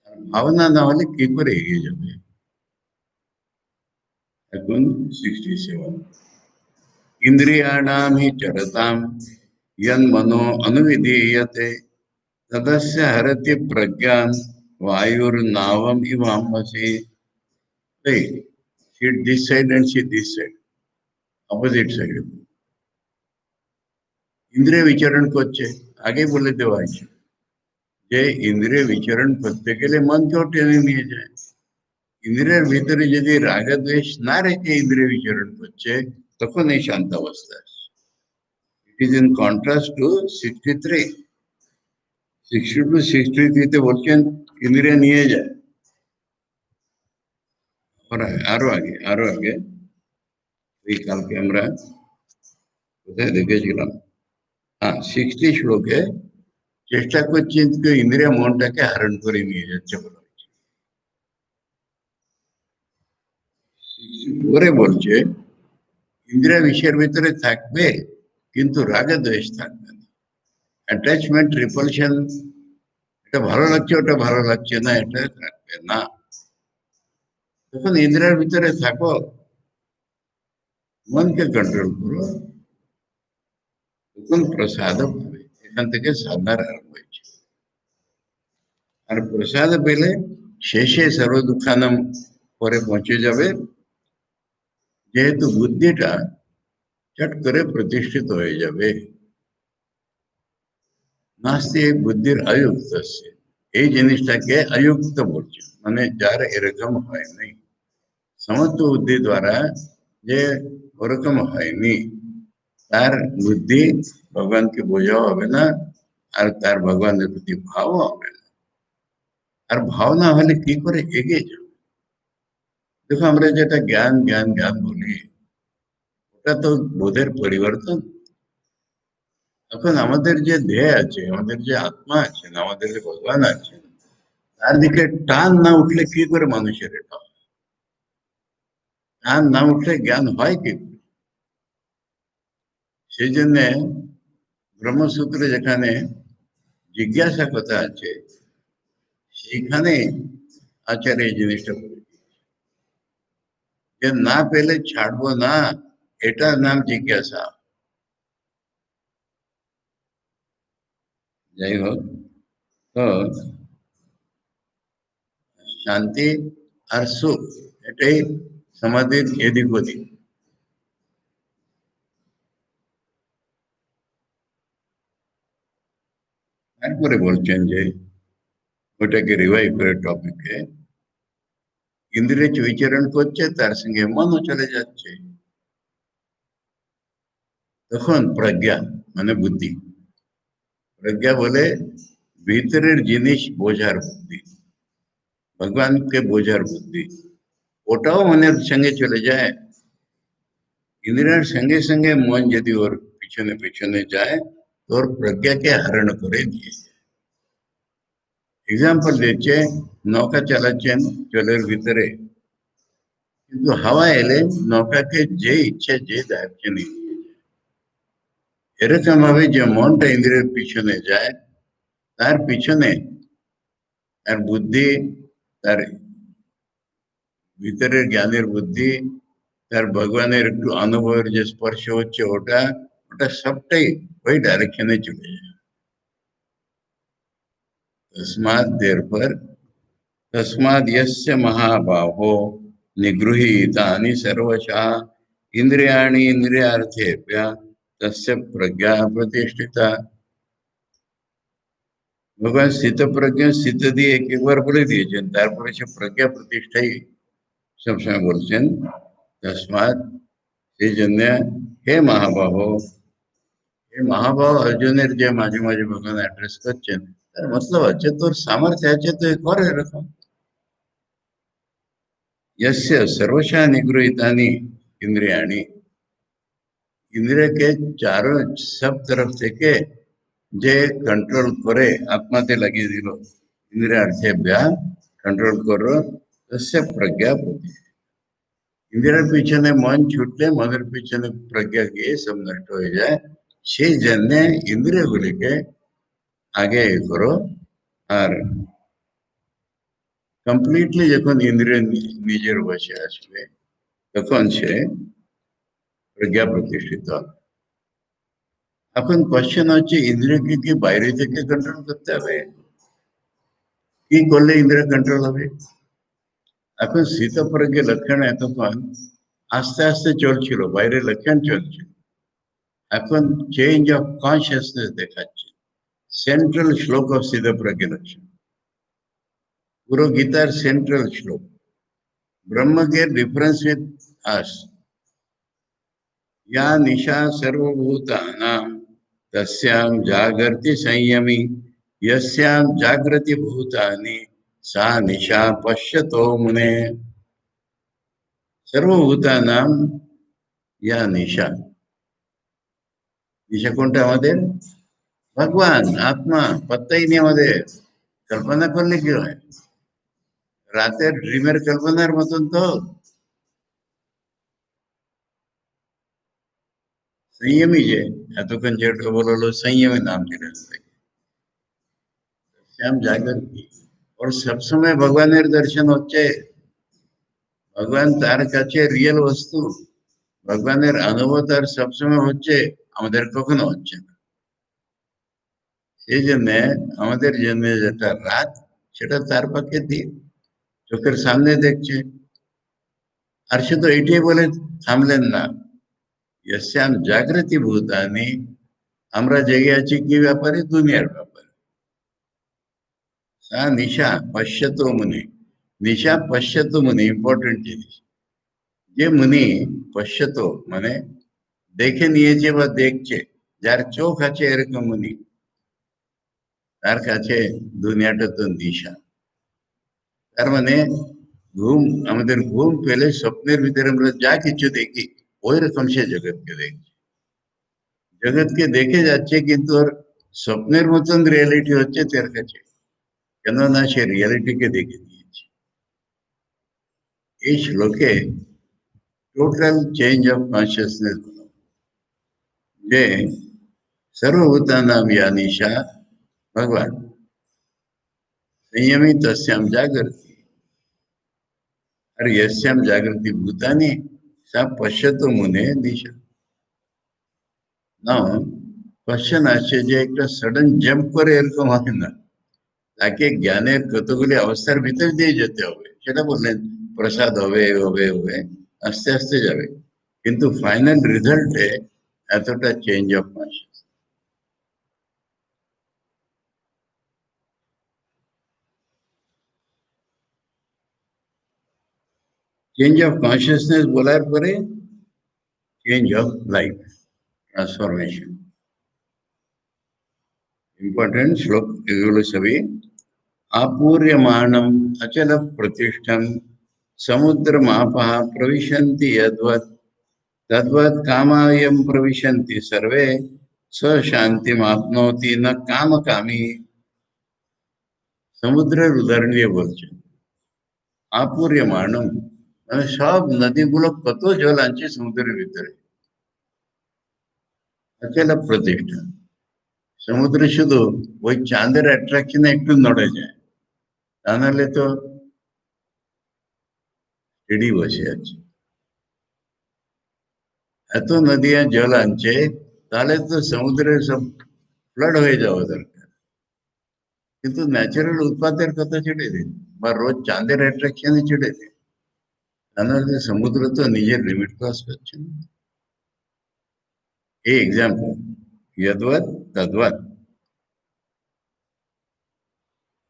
আর ভাবনা না হলে কি করে এগিয়ে যাবে। এখন 67। इंद्रियाणाम ही चरताम यन मनो अनुविधीयते तदस्य हरति प्रज्ञान वायुर्नावम इवाम्भसि. Right. She this side and she this side, opposite side. इंद्रिय विचरण করছে আগে বলে দেওয়া হয়েছে যে ইন্দ্রিয় বিচরণ করতে গেলে মনকেও টেনে নিয়ে যায়। ইন্দ্রিয়ের ভিতরে যদি রাগ দ্বেষ না রেখে ইন্দ্রিয় বিচরণ করছে তখন এই শান্ত অবস্থা আসছে। It is in contrast two 63। 62 63-তে বলছেন ইন্দ্রিয় নিয়ে যায়। আরো আগে এই কালকে আমরা কোথায় দেখেছিলাম, হ্যাঁ 60 শ্লোকে চেষ্টা করছেন যে ইন্দ্রিয় মনটাকে হরণ করে নিয়ে যাচ্ছে বলা হয়েছে। পরে বলছে ইন্দ্রিয় বিষয়ের ভিতরে থাকবে কিন্তু রাগে দ্বেষ থাকবে না, অ্যাটাচমেন্ট রিপালশন, এটা ভালো লাগছে ওটা ভালো লাগছে না এটা থাকবে না। তখন ইন্দ্রিয়ের ভিতরে থাকো, মনকে কন্ট্রোল করো, তখন প্রসাদ পাবে। এখান থেকে সাধনার আরম্ভ হয়েছে। আর প্রসাদ পেলে শেষে সর্ব দুঃখানম পরে পৌঁছে যাবে, যেহেতু বুদ্ধিটা চট করে প্রতিষ্ঠিত হয়ে যাবে। নাস্তি বুদ্ধির অযুক্ত, এই জিনিসটাকে অযুক্ত বলছে, মানে যার এরকম হয় নাই। সমস্ত বুদ্ধি দ্বারা যে ওরকম হয়নি তার বুদ্ধি ভগবানকে বোঝাও হবে না, আর তার ভগবানের প্রতি ভাও হবে না। আর ভাও না হলে কি করে এগিয়ে যাবে? দেখো আমরা যেটা জ্ঞান জ্ঞান জ্ঞান বলি ওটা তো বোধের পরিবর্তন। এখন আমাদের যে দেহ আছে, আমাদের যে আত্মা আছেন, আমাদের যে ভগবান আছেন, তার দিকে টান না উঠলে কি করে মানুষের এটা হয়? টান না উঠলে জ্ঞান হয় কি করে? সেই জন্যে ব্রহ্মসূত্রে যেখানে জিজ্ঞাসা কথা আছে সেইখানে আচার্য এই জিনিসটা বলে যে না পেলে ছাড়বো না, এটার নাম জিজ্ঞাসা। যাই হোক, তো শান্তি আর সুখ এটাই সমাধির এদিক ওদিক। তারপরে বলছেন যে ওটাকে রিভাইভ করে টপিকে ইন্দ্রিয় বিচরণ করছে, তার সঙ্গে মনও চলে যাচ্ছে। তখন প্রজ্ঞা মানে বুদ্ধি, প্রজ্ঞা বলে ভিতরের জিনিস বোঝার বুদ্ধি, ভগবানকে বোঝার বুদ্ধি, ওটাও মনের সঙ্গে চলে যায়। ইন্দ্রিয়ের সঙ্গে সঙ্গে মন যদি ওর পিছনে পিছনে যায় তোর প্রজ্ঞাকে হরণ করে দিয়ে যায়। এক্সাম্পল দিচ্ছে, নৌকা চালাচ্ছেন জলের ভিতরে, কিন্তু হাওয়া এলে নৌকাকে যে ইচ্ছে যে ডাইরেকশনে নিয়ে যায়। এরকম ভাবে যে মনটা ইন্দ্রিয়ের পিছনে যায় তার পিছনে তার বুদ্ধি, তার ভিতরের জ্ঞানের বুদ্ধি, তার ভগবানের একটু অনুভবের যে স্পর্শ হচ্ছে ওটা ওটা সবটাই ওই ডাইরেকশনে চলে যায়। তসমাৎ therefore तस्माद् यस्य महाबाहो निगृहीतानि सर्वशः इंद्रियाणि इंद्रियार्थेभ्यः तस्य प्रज्ञा प्रतिष्ठिता। ভগবান স্থিত প্রজ্ঞা স্থিত দিয়ে এক একবার বলে দিয়েছেন, তারপরে সে প্রজ্ঞা প্রতিষ্ঠাই সবসময় বলছেন। তসমাৎ, সেই জন্য হে মহাবাহ, হে মহাবাহ অর্জুনের যে মাঝে মাঝে ভগবান অ্যাড্রেস করছেন তার মতলব আছে তোর সামর্থ্য আছে তো কর এরকম। यस्य सर्वशः निगृहीतानि इंद्रियाणि, इंद्रिय के चारों सब तरफ থেকে যে কন্ট্রোল করে আত্মাতে লাগিয়ে দিল, ইন্দ্রিয়ার্থেভ্যः কন্ট্রোল করো, তস্য প্রজ্ঞা বুদ্ধি। ইন্দ্রিয়ের পিছনে মন ছুটলে মনের পিছনে প্রজ্ঞা গিয়ে সব নষ্ট হয়ে যায়। সেই জন্য ইন্দ্রিয়গুলিকে আগে করো, আর কমপ্লিটলি যখন ইন্দ্রিয় নিজের বসে আসবে তখন সে প্রজ্ঞা প্রতিষ্ঠিত হবে। এখন কোশ্চেন হচ্ছে ইন্দ্রিয়কে কি বাইরে থেকে কন্ট্রোল করতে হবে? কি করলে ইন্দ্রিয় কন্ট্রোল হবে? এখন স্থিতপ্রজ্ঞ লক্ষণ এতক্ষণ আস্তে আস্তে চলছিল, বাইরে লক্ষণ চলছিল। এখন চেঞ্জ অফ কনসিয়াসনেস দেখাচ্ছে। সেন্ট্রাল শ্লোক অফ স্থিতপ্রজ্ঞ লক্ষণ, পুরো গীতার সেন্ট্রাল শ্লোক। ব্রহ্মকে ডিফারেন্স উইথ আস, या निशा सर्वभूतानां तस्यां जागर्ति संयमी, यस्यां जागृति भूतानि सा निशा पश्यतो मुने। सर्वभूतानां या निशा, निशा कोणता আমাদের? ভগবান আত্মা, পাত্তাই নেই আমাদের। কল্পনা করলে কি হয়? রাতের ড্রিমের কল্পনার মতন তো। संयमी যে এতক্ষণ যেটা বললো संयमी नाम দিলেন, শ্যাম জাগরতি। और सब समय ভগবানের দর্শন হচ্ছে। ভগবান তার কাছে রিয়েল বস্তু, ভগবানের অনুভব তার সবসময় হচ্ছে, আমাদের কখনো হচ্ছে না। সেই জন্য আমাদের জন্য যেটা রাত, সেটা তার পক্ষে দিন, চোখের সামনে দেখছে। আর শুধু এটাই বলে থামলেন না, यस्याम জাগৃতি ভূতানি, আমরা জেগে আছি কি ব্যাপারে? দুনিয়ার ব্যাপারে। সা নিশা পশ্যতো মুনি, নিশা পশ্যতো মুনি ইম্পর্টেন্ট জিনিস। যে মুনি পশ্যত মানে দেখে নিয়েছে বা দেখছে, যার চোখ আছে এরকম মুনি, তার কাছে দুনিয়াটা তো নিশা। তার মানে ঘুম, আমাদের ঘুম পেলে স্বপ্নের ভিতরে আমরা যা কিছু দেখি ওই রকম সে জগৎকে দেখছে, জগৎকে দেখে যাচ্ছে, কিন্তু ওর স্বপ্নের মতন রিয়ালিটি হচ্ছে তার কাছে, কেননা সে রিয়ালিটিকে দেখে দিয়েছে। এই শ্লোকে টোটাল চেঞ্জ অফ কনসিয়াসনেস, যে सर्वभूतानां या निशा भगवान संयमी तस्याम जागृति, और यस्याम जागृति भूतानि सा पश्यतो मुने निशा। नाउ কোশ্চেন আসছে যে একটা সাডেন জাম্প করে এরকম হয় না, তাকে জ্ঞানের কতগুলি অবস্থার ভিতর দিয়ে যেতে হবে। সেটা বললেন প্রসাদ হবে, হবে হবে, আস্তে আস্তে যাবে, কিন্তু ফাইনাল রেজাল্টে এতটা change of conscious. Change of consciousness বলার পরে change of life, transformation. Important श्लोक एगुलो सभी। आपूर्यमाणम अचल प्रतिष्ठम समुद्रमापः प्रविशन्ति यद्वत्, तद्वत् कामायम प्रविशन्ति सर्वे, स शांतिमाप्नोति न काम कामी। সমুদ্রের উদাহরণ দিয়ে বলছে, আপুর্যমানম মানে সব নদীগুলো কত জল আনছে সমুদ্রের ভিতরে, অচল প্রতিষ্ঠা। সমুদ্রে শুধু ওই চাঁদের অ্যাট্রাকশনে একটু নড়ে যায়, তা নাহলে তো স্টেডি বসে আছে। এত নদিয়া জল আনছে, তাহলে তো সমুদ্রে সব ফ্লাড হয়ে যাওয়া দরকার, কিন্তু ন্যাচারাল উৎপাদের কথা ছেড়ে দিন বা রোজ চাঁদের অ্যাট্রাকশনে ছেড়ে দিন, তা নাহলে সমুদ্র তো নিজের লিমিট ক্রস করছে না। এই এক্সাম্পল, यद्वत् तद्वत्।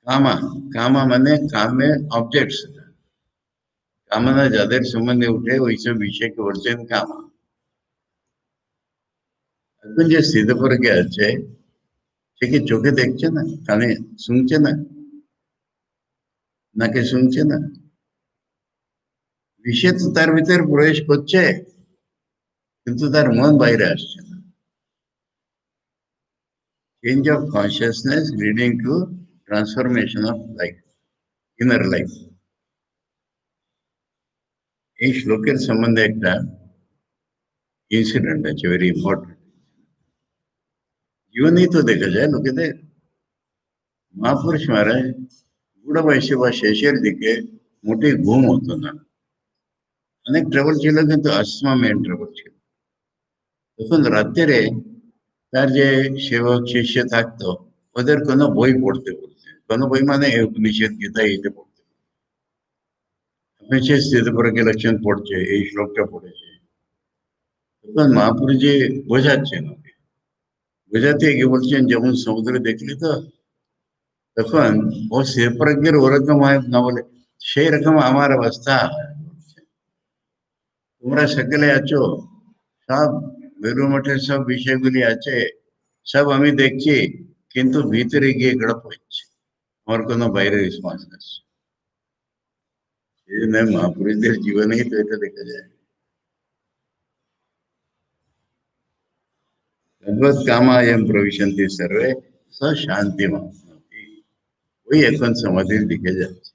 কামা, কামা মানে কামে অবজেক্টস, কামনা যাদের সম্বন্ধে উঠে ওইসব বিষয়কে বলছেন কামা। এখন যে স্থিতপ্রজ্ঞ আছে, সে কি চোখে দেখছে না, কানে শুনছে না, নাকে শুনছে না, বিষয় তো তার ভিতরে প্রবেশ করছে, কিন্তু তার মন বাইরে আসছে না। Change of consciousness leading to transformation of life, inner life. এই শ্লোকের সম্বন্ধে একটা ইনসিডেন্ট আছে, ভেরি ইম্পর্টেন্ট। জীবনেই তো দেখা যায় লোকেদের, মহাপুরুষ মহারাজ বুড়ো বয়সে বা শেষের দিকে মোটেই ঘুম হতো না, অনেক ট্রাবল ছিল, কিন্তু আসমা মেন ট্রাবল ছিল। তখন রাত্রে তার যে সেবক শিষ্য থাকতো ওদের কোনো বই পড়তে বলতে, কোনো বই মানে এই উপনিষদ গীতা এইটা পড়তে, আপনি সে স্থিতপ্রজ্ঞ লক্ষণ পড়ছে, এই শ্লোকটা পড়েছে, তখন মহাপুরুজি বোঝাচ্ছেন ওকে, বোঝাতে গিয়ে বলছেন যেমন সমুদ্রে দেখলি তো, তখন ও স্থিতপ্রজ্ঞের ওরকম হয় না বলে সেই রকম আমার অবস্থা, তোমরা সকলে আছো, সব বেলুর মঠের সব বিষয়গুলি আছে, সব আমি দেখছি, কিন্তু ভিতরে গিয়ে গড়প হচ্ছে, আমার কোনো বাইরে রেসপন্স আসছে। এই জন্য মহাপুরুষদের জীবনেই তো এটা দেখা যায়। ভগবত কামায়ম প্রবিশন্তি সর্বে স শান্তি, ওই এখন সমাধির দিকে যাচ্ছে,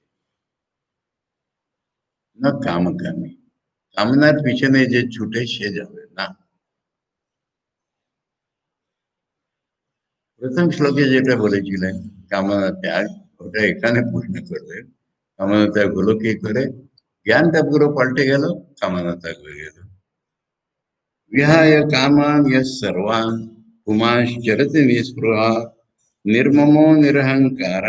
না কামকামী, কামনার পিছনে যে ছুটে সে যাবে না। প্রথম শ্লোকে যেটা বলেছিলেন কামনা ত্যাগ, ওটা এখানে পূর্ণ করলেন। কামনা ত্যাগ হলো কি করে, জ্ঞানটা পুরো পাল্টে গেল, কামনা ত্যাগ হয়ে গেল। विहाय कामान यः सर्वान् पुमांश्चरति निःस्पृहा निर्ममो निरहंकार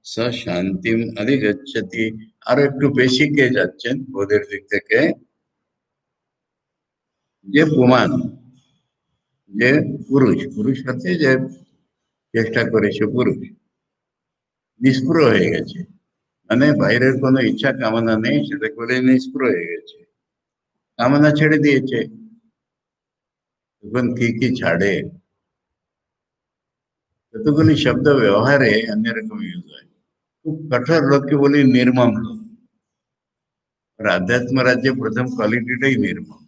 स শান্তিম অধিগচ্ছতি। আর একটু বেশি কে যাচ্ছেন ওদের দিক থেকে, যে পুমান, যে পুরুষ, পুরুষ হচ্ছে যে চেষ্টা করেছে পুরুষ, নিষ্প্রহ হয়ে গেছে, মানে বাইরের কোনো ইচ্ছা কামনা নেই, সেটা করে নিষ্প্রহ হয়ে গেছে, কামনা ছেড়ে দিয়েছে। তখন কি ছাড়ে, কতগুলি শব্দ ব্যবহারে অন্যরকম ইউজ হয়। খুব কঠোর লোককে বলি নির্মম লোক, আর আধ্যাত্ম রাজ্যে প্রথম কোয়ালিটিটাই নির্মম।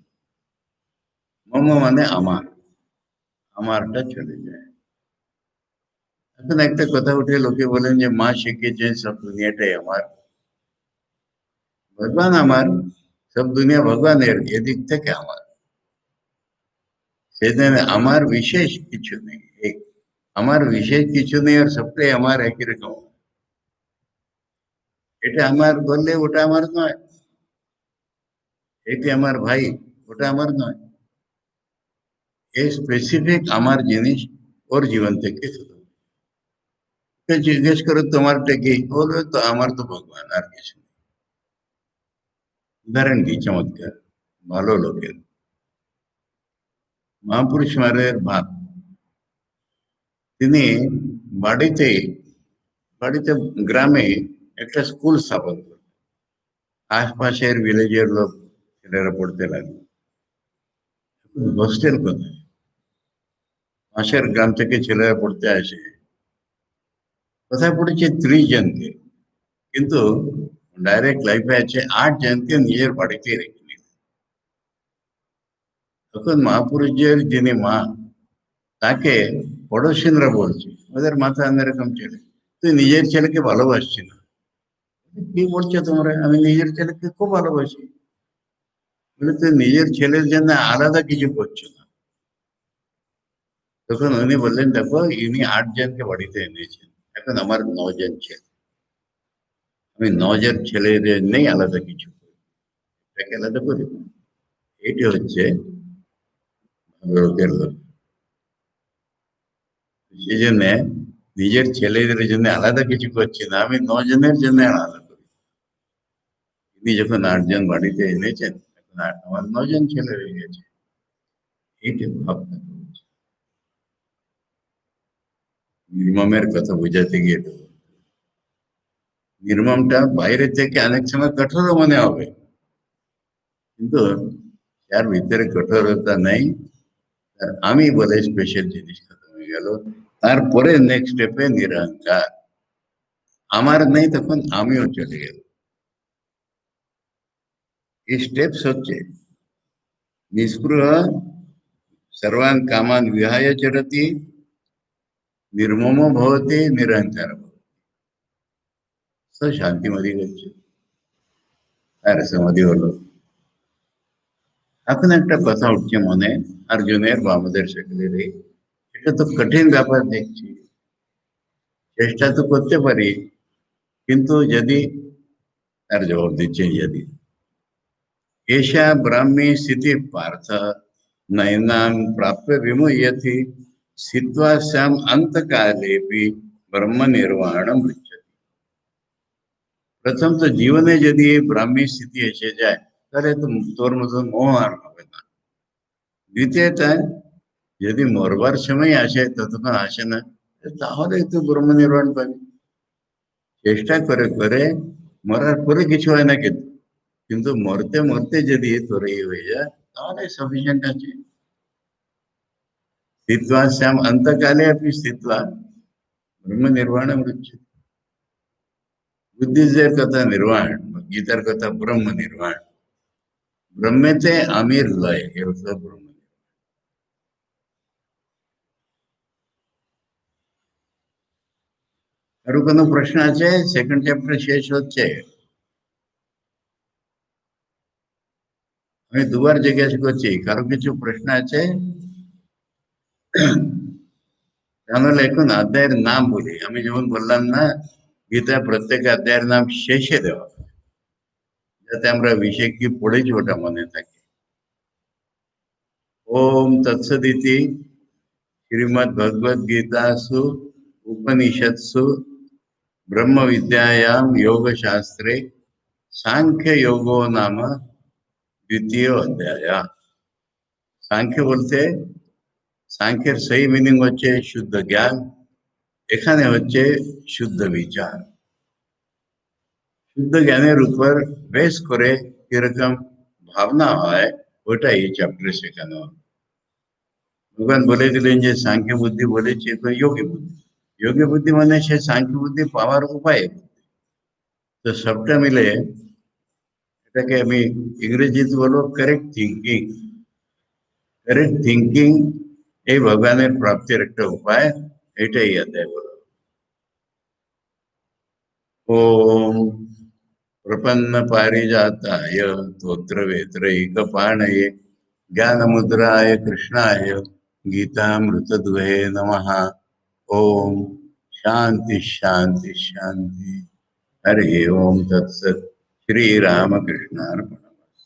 মম মানে আমার, আমারটা চলে যায়। এখন একটা কথা উঠে লোকে বলেন যে মা শিখিয়েছেন সব দুনিয়াটাই আমার, ভগবান আমার, সব দুনিয়া ভগবানের, এদিক থেকে আমার, সেদিন আমার বিশেষ কিছু নেই, আমার বিশেষ কিছু নেই, আর সবটাই আমার একই রকম। এটা আমার বললে ওটা আমার নয়, এটি আমার ভাই, ওটা আমার নয়, এই স্পেসিফিক আমার জিনিস ওর জীবন থেকে শুরু। জিজ্ঞেস করো তোমারটা কি, বলবে তো আমার তো ভগবান, আর কিছু নেই। উদাহরণ কি চমৎকার, ভালো লোকের, মহাপুরুষ মারের ভাব, তিনি বাড়িতে, বাড়িতে গ্রামে একটা স্কুল স্থাপন করলেন, আশপাশের ভিলেজের লোক ছেলেরা পড়তে লাগলো। হোস্টেল কোথায়, পাশের গ্রাম থেকে ছেলেরা পড়তে আসে, কোথায় পড়েছে 30 জনকে, কিন্তু ডাইরেক্ট লাইফে আছে 8 জনকে নিজের বাড়িতে রেখে নিল। তখন মহাপুরুষের যিনি মা, তাকে পড়োশিনরা বলছে, ওদের মাথা অন্যরকম ছেলে, তুই নিজের ছেলেকে ভালোবাসছি না। কি বলছো তোমরা, আমি নিজের ছেলেকে খুব ভালোবাসি। বলে তুই নিজের ছেলের জন্য আলাদা কিছু করছো না। তখন উনি বললেন দেখো, ইনি 8 জনকে বাড়িতে এনেছেন, এখন আমার 9 জন ছেলে, আমি 9 জন ছেলের নেই আলাদা কিছু করি, এটাকে আলাদা করি। এটি হচ্ছে লোকের লোক। সেই জন্য নিজের ছেলেদের জন্য আলাদা কিছু করছি না, আমি 9 জনের জন্য আলাদা করি। তিনি যখন 8 জন বাড়িতে এনেছেন, এখন আমার 9 জন ছেলে হয়ে গেছে, এইটা ভাবনা করছে। নির্মমের কথা বোঝাতে গিয়ে তো, নির্মমটা বাইরে থেকে অনেক সময় কঠোর মনে হবে, কিন্তু যার ভিতরে কঠোরতা নেই, তার আমি বলে স্পেশাল জিনিস খতম হয়ে গেল। তারপরে নেক্সট স্টেপে নিরহংকার, আমার নেই, তখন আমিও চলে গেল। এই স্টেপস হচ্ছে নিষ্পৃহ, सर्वान् कामान् विहाय चरति, निर्ममो भवति, निरहंकार भवति, स শান্তিমতি গচ্ছতি। আর সমাধি হলো। এখন একটা কথা উঠছে মনে, অর্জুনের বা আমাদের সকলেরই, এটা তো কঠিন ব্যাপার দেখছি, চেষ্টা তো করতে পারি, কিন্তু যদি, তার জবাব দিচ্ছে যদি, এষা ব্রাহ্মী স্থিতি পার্থ नैनां प्राप्य विमुह्यति स्थित्वा स्याम अंतकालेपि ब्रह्म निर्वाणम पृच्छति। प्रथम तो जीवने यदि ये ब्राह्मी स्थिति एसे जाए तारे तो तोर मतलब मोह आरम्भ হবে না। দ্বিতীয়টা যদি মরবার সময় আসে ততক্ষণ আসে না তাহলে তো ব্রহ্ম নির্বাণ পাবে। চেষ্টা করে করে মরার পরে কিছু হয় না, কিন্তু কিন্তু মরতে মরতে যদি তোর এই হয়ে যায় তাহলে সাফিসিয়েন্ট আছে। स्थित्वा श्याम अंतकाले अपनी स्थित्वा ब्रह्म निर्वाण मृत्यु। बुद्धीचेर कथा निर्वाण, गीतार कथा ब्रह्म निर्वाण। ब्रह्मेचे आमिर लय हे होतं ब्रह्म। আরো কোনো প্রশ্ন আছে? সেকেন্ড চ্যাপ্টার শেষ হচ্ছে। আমি দুবার জিজ্ঞাসা করছি, কারো কিছু প্রশ্ন আছে? তাহলে এখন অধ্যায়ের নাম বলি। আমি যেমন বললাম না, গীতা প্রত্যেক অধ্যায়ের নাম শেষে দেওয়া, যাতে আমরা বিষয় কি পড়েছি ওটা মনে থাকে। ओम तत्सदिति श्रीमद् भगवद गीतासु उपनिषत्सु ब्रह्म विद्यायां योग शास्त्रे सांख्य योगो नाम द्वितीय अध्याय। सांख्य बोलते सांख्যের সেই মিনিং হচ্ছে শুদ্ধ জ্ঞান, এখানে হচ্ছে শুদ্ধ বিচার। শুদ্ধ জ্ঞানের উপর বেস করে কিরকম ভাবনা হয় ওটা এই চ্যাপ্টারে শেখানো হবে। ভগবান বলে দিলেন যে সাংখ্য বুদ্ধি বলেছে তো যোগী বুদ্ধি। যোগী বুদ্ধি মানে সে সাংখ্য বুদ্ধি পাওয়ার উপায়। তো সবটা মিলে এটাকে আমি ইংরেজিতে বলবো কারেক্ট থিঙ্কিং। কারেক্ট থিঙ্কিং এই ভগবানের প্রাপ্তির একটা উপায়, এটাই অধ্যায় বলো। ओम प्रपन्न पारिजाताय तोत्र वेत्रैकपाणये ज्ञानमुद्राय कृष्णाय गीतामृतद्वये नमः। ओम शांति शांति शांति। हरि ओम तत्सत। श्री रामकृष्णार्पणमस्तु।